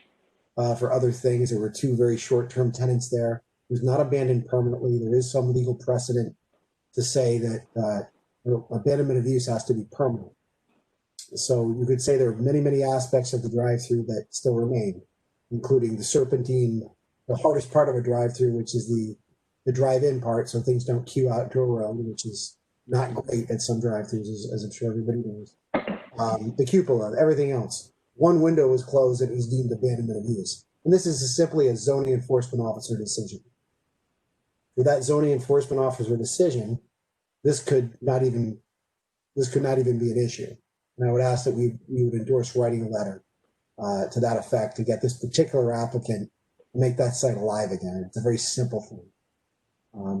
for other things. There were 2 very short-term tenants there. It was not abandoned permanently. There is some legal precedent to say that abandonment of use has to be permanent. So you could say there are many, many aspects of the drive-through that still remain, including the serpentine, the hardest part of a drive-through, which is the drive-in part, so things don't queue out to a road, which is not great at some drive-throughs, as I'm sure everybody knows. The cupola, everything else. One window was closed and it was deemed abandonment of use. And this is simply a zoning enforcement officer decision. For that zoning enforcement officer decision, this could not even be an issue. And I would ask that we would endorse writing a letter to that effect to get this particular applicant to make that site alive again. It's a very simple thing.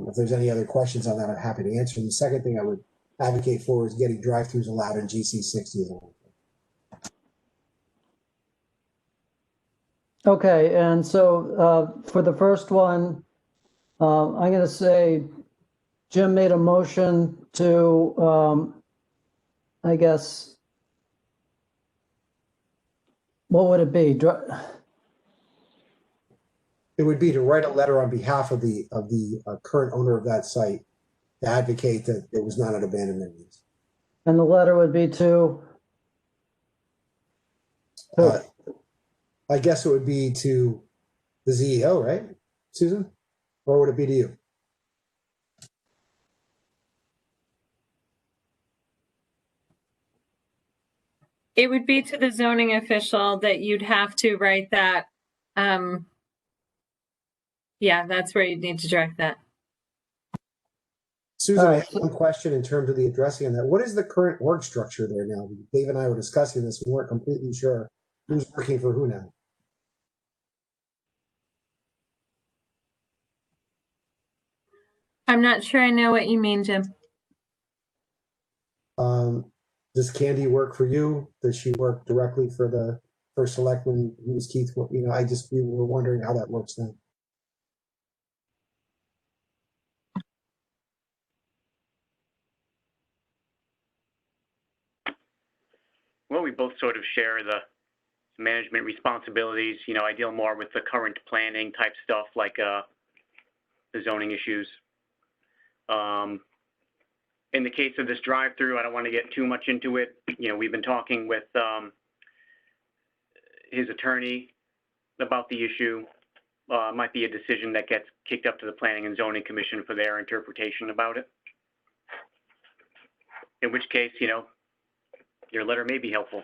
If there's any other questions on that, I'm happy to answer. And the second thing I would advocate for is getting drive-throughs allowed in GC60. Okay, and so for the first one, I'm going to say Jim made a motion to, I guess, what would it be? It would be to write a letter on behalf of the current owner of that site to advocate that it was not an abandonment use. And the letter would be to, Uh, I guess it would be to the CEO, right, Susan? Or would it be to you? It would be to the zoning official that you'd have to write that. Yeah, that's where you'd need to direct that. Susan, All I right. have one question in terms of the addressing on that. What is the current org structure there now? Dave and I were discussing this. We weren't completely sure who's working for who now. I'm not sure I know what you mean, Jim. Does Candy work for you? Does she work directly for the first selectman? Who's Keith? We were wondering how that works then. Well, we both sort of share the management responsibilities. I deal more with the current planning type stuff like the zoning issues. In the case of this drive-through, I don't want to get too much into it. We've been talking with his attorney about the issue. It might be a decision that gets kicked up to the Planning and Zoning Commission for their interpretation about it. In which case, your letter may be helpful.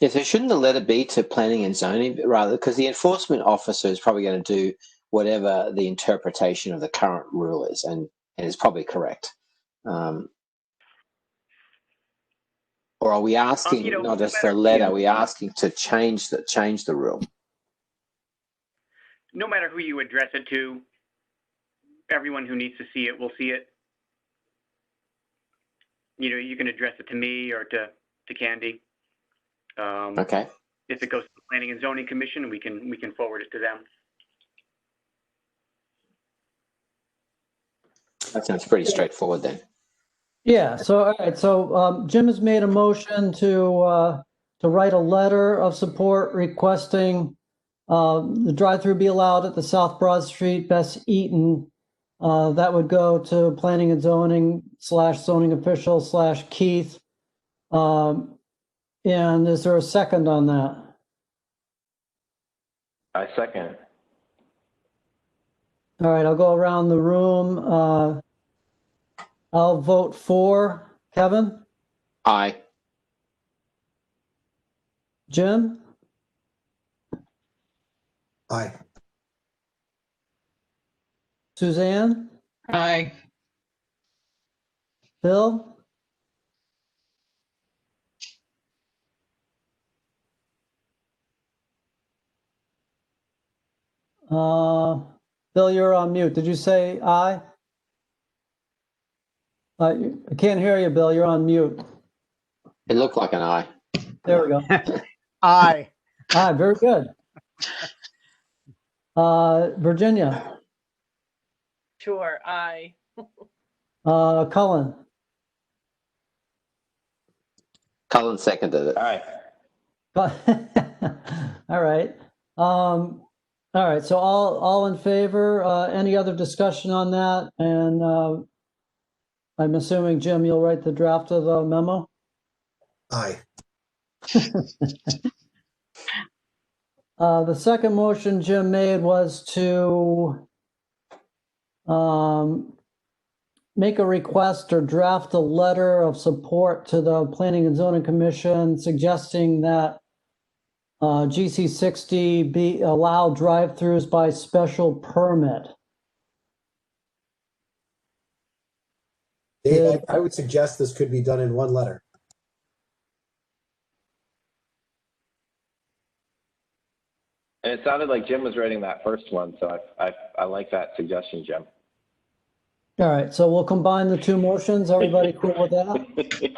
Yeah, so shouldn't the letter be to planning and zoning rather? Because the enforcement officer is probably going to do whatever the interpretation of the current rule is, and it's probably correct. Or are we asking not just for a letter? Are we asking to change the rule? No matter who you address it to, everyone who needs to see it will see it. You can address it to me or to Candy. Okay. If it goes to the Planning and Zoning Commission, we can forward it to them. That sounds pretty straightforward then. yeah, so, all right, so Jim has made a motion to write a letter of support requesting the drive-through be allowed at the South Broad Street, Best Eaton. That would go to Planning and Zoning / zoning official / Keith. And is there a second on that? I second. All right, I'll go around the room. I'll vote for. Kevin? Aye. Jim? Aye. Suzanne? Aye. Bill? Bill, you're on mute. Did you say aye? I can't hear you, Bill. You're on mute. It looked like an aye. There we go. Aye. Aye, very good. Virginia? Sure, aye. Cullen? Cullen seconded it. Aye. All right. All right, so all in favor, any other discussion on that? And I'm assuming, Jim, you'll write the draft of the memo? Aye. The second motion Jim made was to make a request or draft a letter of support to the Planning and Zoning Commission suggesting that GC60 be allowed drive-throughs by special permit. Dave, I would suggest this could be done in one letter. And it sounded like Jim was writing that first one, so I like that suggestion, Jim. All right, so we'll combine the two motions. Everybody cool with that?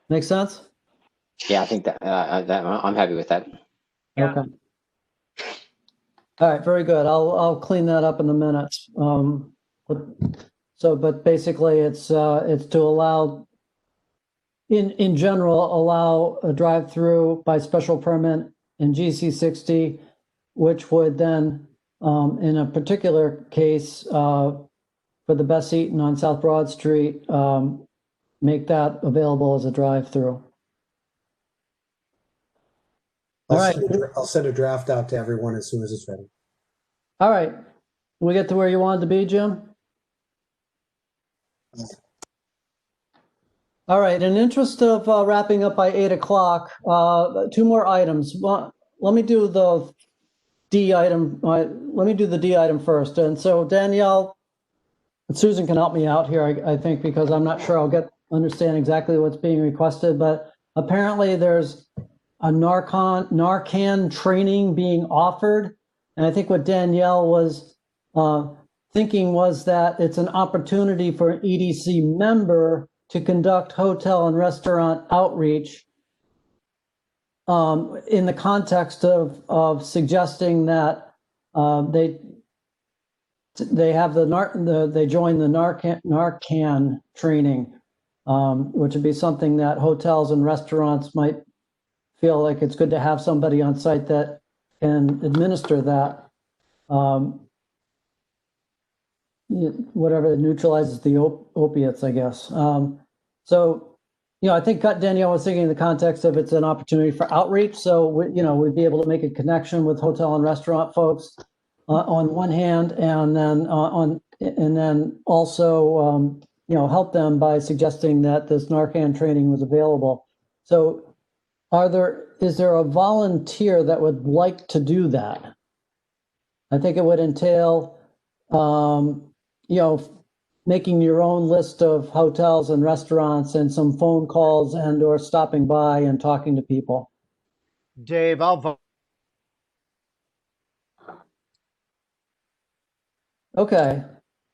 Make sense? Yeah, I think that I'm happy with that. Yeah. Okay. All right, very good. I'll clean that up in the minutes. But basically it's to allow in general, allow a drive-through by special permit in GC 60, which would then, in a particular case, for the Best Eaten on South Broad Street, make that available as a drive-through. All right. I'll send a draft out to everyone as soon as it's ready. All right. We get to where you wanted to be, Jim? All right. In interest of wrapping up by 8 o'clock, 2 more items. Let me do the D item. Let me do the D item first. And so Danielle, Susan can help me out here, I think, because I'm not sure I'll understand exactly what's being requested, but apparently there's a Narcan training being offered. And I think what Danielle was thinking was that it's an opportunity for an EDC member to conduct hotel and restaurant outreach in the context of suggesting that they have they join the Narcan training, which would be something that hotels and restaurants might feel like it's good to have somebody on site that can administer that, whatever neutralizes the opiates, I guess. So, I think Danielle was thinking in the context of it's an opportunity for outreach. So, we'd be able to make a connection with hotel and restaurant folks on one hand, and then also help them by suggesting that this Narcan training was available. So, is there a volunteer that would like to do that? I think it would entail, making your own list of hotels and restaurants and some phone calls and/or stopping by and talking to people. Dave, I'll vote. Okay,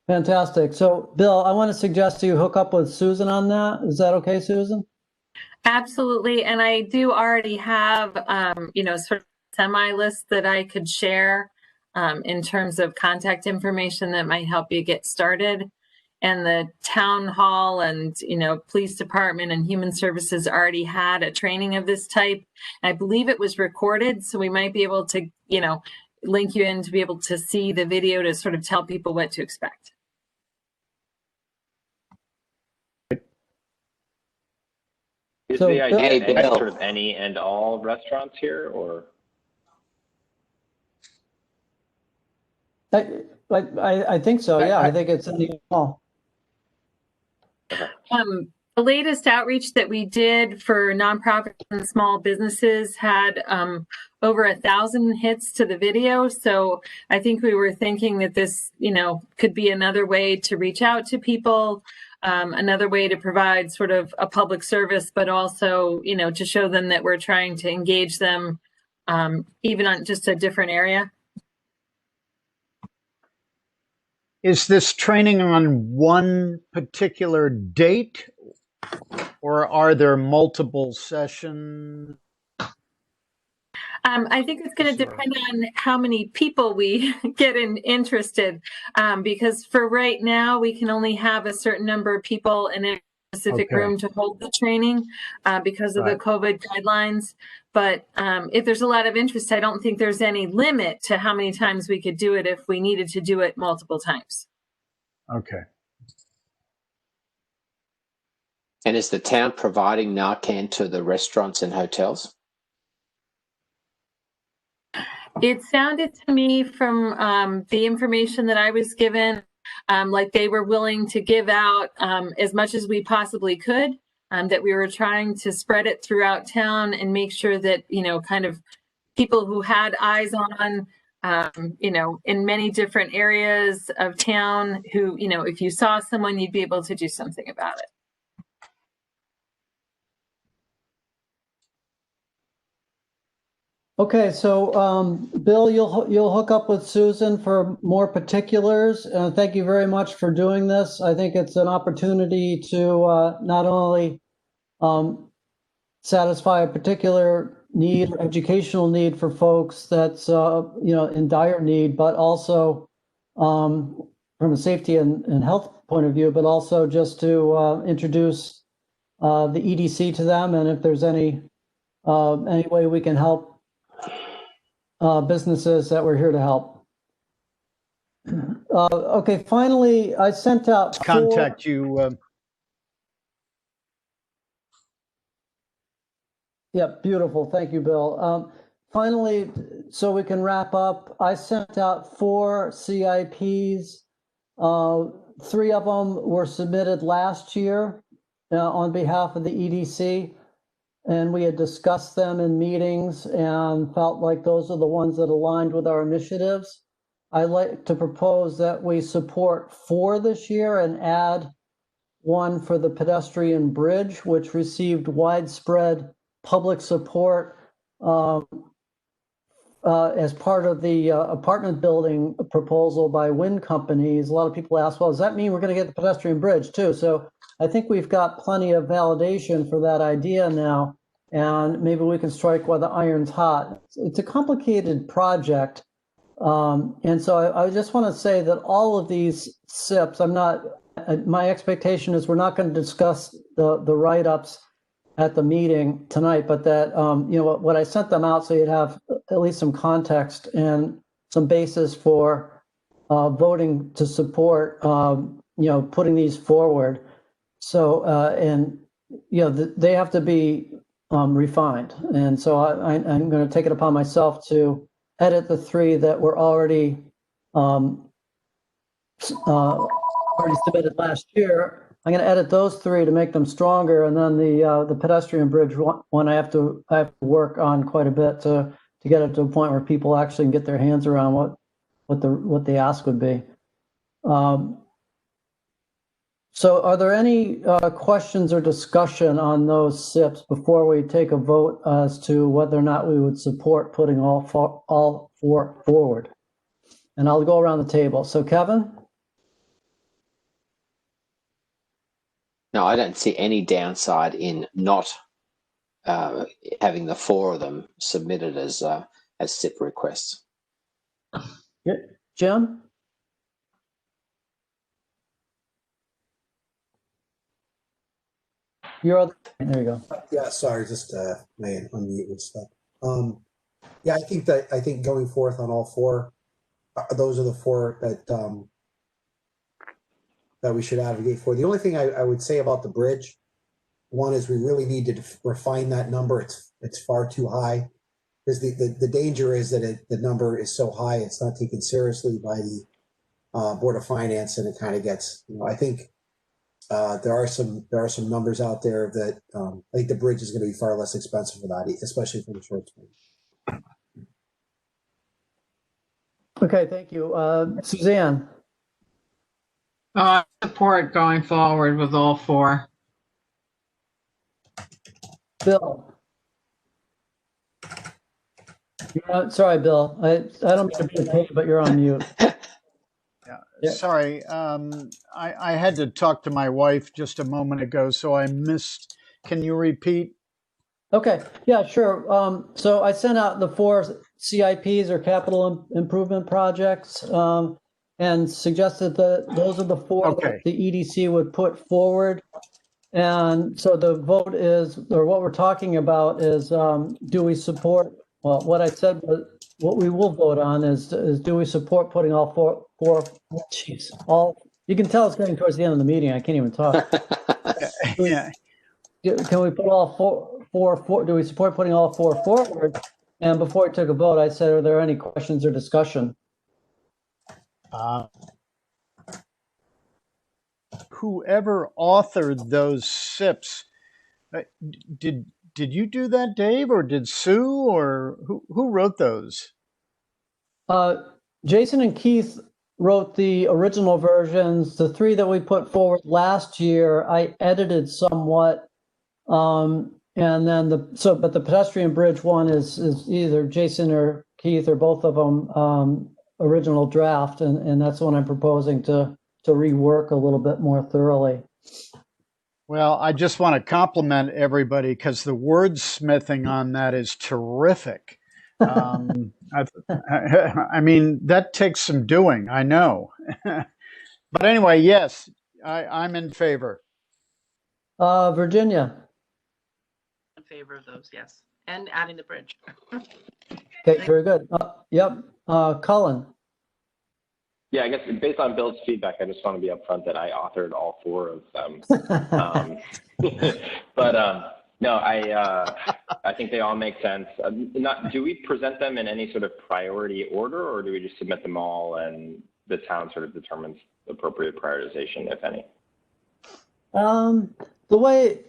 fantastic. So, Bill, I want to suggest you hook up with Susan on that. Is that okay, Susan? Absolutely. And I do already have, sort of semi-list that I could share in terms of contact information that might help you get started. And the town hall and, police department and human services already had a training of this type. I believe it was recorded, so we might be able to, link you in to be able to see the video to sort of tell people what to expect. Is So, the idea Bill- any sort of any and all restaurants here, or? I think so. Yeah, I think it's in the hall. The latest outreach that we did for nonprofits and small businesses had over 1,000 hits to the video. So I think we were thinking that this, could be another way to reach out to people, another way to provide sort of a public service, but also, to show them that we're trying to engage them, even on just a different area. Is this training on one particular date, or are there multiple sessions? I think it's going to depend on how many people we get interested, because for right now, we can only have a certain number of people in a specific room to hold the training because of the COVID guidelines. But if there's a lot of interest, I don't think there's any limit to how many times we could do it if we needed to do it multiple times. Okay. And is the town providing Narcan to the restaurants and hotels? It sounded to me from the information that I was given, like they were willing to give out as much as we possibly could, that we were trying to spread it throughout town and make sure that, kind of people who had eyes on, in many different areas of town who, if you saw someone, you'd be able to do something about it. Okay, so Bill, you'll hook up with Susan for more particulars. Thank you very much for doing this. I think it's an opportunity to not only satisfy a particular need, educational need for folks that's in dire need, but also from a safety and health point of view, but also just to introduce the EDC to them, and if there's any way we can help businesses, that we're here to help. Okay, finally, I sent out Contact you. Yeah, beautiful. Thank you, Bill. Finally, so we can wrap up, I sent out 4 CIPs. 3 of them were submitted last year on behalf of the EDC, and we had discussed them in meetings and felt like those are the ones that aligned with our initiatives. I'd like to propose that we support 4 this year and add 1 for the pedestrian bridge, which received widespread public support as part of the apartment building proposal by wind companies. A lot of people ask, well, does that mean we're going to get the pedestrian bridge too? So I think we've got plenty of validation for that idea now, and maybe we can strike while the iron's hot. It's a complicated project. And so I just want to say that all of these SIPs, my expectation is we're not going to discuss the write-ups at the meeting tonight, but that, what I sent them out so you'd have at least some context and some basis for voting to support, putting these forward. So, they have to be refined. And so I'm going to take it upon myself to edit the 3 that were already submitted last year. I'm going to edit those 3 to make them stronger, and then the pedestrian bridge one I have to work on quite a bit to get it to a point where people actually can get their hands around what the ask would be. So, are there any questions or discussion on those SIPs before we take a vote as to whether or not we would support putting all 4 forward? And I'll go around the table. So, Kevin? No, I don't see any downside in not having the 4 of them submitted as SIP requests. Yeah. Jim? There you go. Yeah, sorry, just man, unmute and stuff. Yeah, I think going forth on all 4, those are the 4 that we should advocate for. The only thing I would say about the bridge, one is we really need to refine that number. It's far too high, because the danger is that the number is so high it's not taken seriously by the Board of Finance, and it kind of gets. I think there are some numbers out there that I think the bridge is going to be far less expensive for that, especially for the short term. Okay, thank you. Suzanne? Support going forward with all 4. Bill? Sorry, Bill. I don't mean to be a pain, but you're on mute. Yeah. Sorry. I had to talk to my wife just a moment ago, so I missed. Can you repeat? Okay. Yeah, sure. So I sent out the 4 CIPs, or capital improvement projects, and suggested that those are the 4 that the EDC would put forward. And so the vote is, or what we're talking about is, do we support, well, what I said, what we will vote on is do we support putting all 4, you can tell it's getting towards the end of the meeting. I can't even talk. Yeah. Can we put all 4, do we support putting all 4 forward? And before I took a vote, I said, are there any questions or discussion? Whoever authored those SIPs, did you do that, Dave, or did Sue, or who wrote those? Jason and Keith wrote the original versions. The 3 that we put forward last year, I edited somewhat. And then but the pedestrian bridge one is either Jason or Keith or both of them original draft, and that's what I'm proposing to rework a little bit more thoroughly. Well, I just want to compliment everybody, because the wordsmithing on that is terrific. I mean, that takes some doing, I know. But anyway, yes, I'm in favor. Virginia. In favor of those, yes. And adding the bridge. Okay, very good. Yep. Cullen. Yeah, I guess based on Bill's feedback, I just want to be upfront that I authored all 4 of them. No, I think they all make sense. Do we present them in any sort of priority order, or do we just submit them all and the town sort of determines the appropriate prioritization, if any? The way,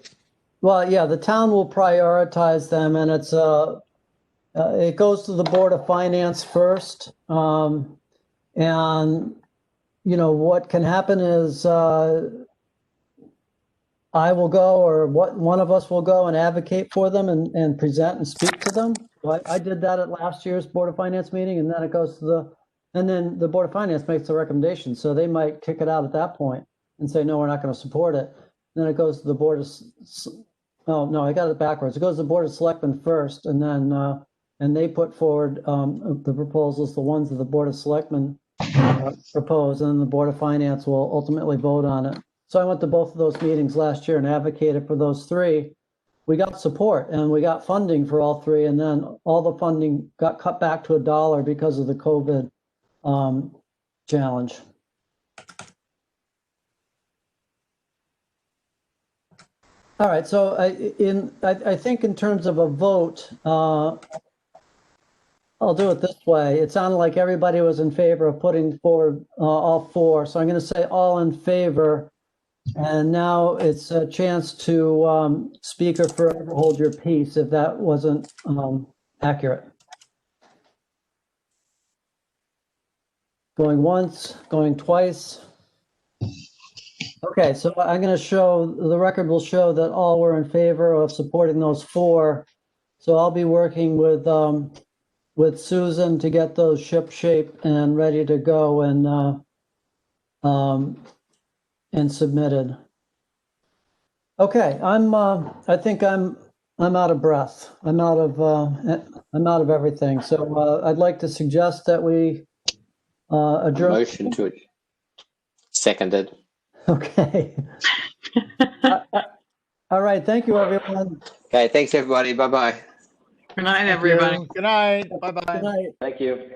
well, yeah, the town will prioritize them, and it's it goes to the Board of Finance first. And, you know, what can happen is I will go, or one of us will go and advocate for them and present and speak to them. So I did that at last year's Board of Finance meeting, and then it goes to and then the Board of Finance makes the recommendation. So they might kick it out at that point and say, no, we're not going to support it. Then it goes to the Board of, oh, no, I got it backwards. It goes to the Board of Selectmen first, and then, and they put forward the proposals, the ones that the Board of Selectmen propose, and then the Board of Finance will ultimately vote on it. So I went to both of those meetings last year and advocated for those 3. We got support and we got funding for all 3, and then all the funding got cut back to $1 because of the COVID challenge. All right, so I think in terms of a vote, I'll do it this way. It sounded like everybody was in favor of putting forward all 4. So I'm going to say all in favor. And now it's a chance to speak or forever hold your peace if that wasn't accurate. Going once, going twice. Okay, so I'm going to show, the record will show that all were in favor of supporting those 4. So I'll be working with Susan to get those ship shape and ready to go and submitted. Okay, I think I'm out of breath. I'm out of everything. So I'd like to suggest that we adjourn. Motion to it. Seconded. Okay. All right. Thank you, everyone. Okay, thanks everybody. Bye-bye. Good night, everybody. Good night. Bye-bye. Good night. Thank you.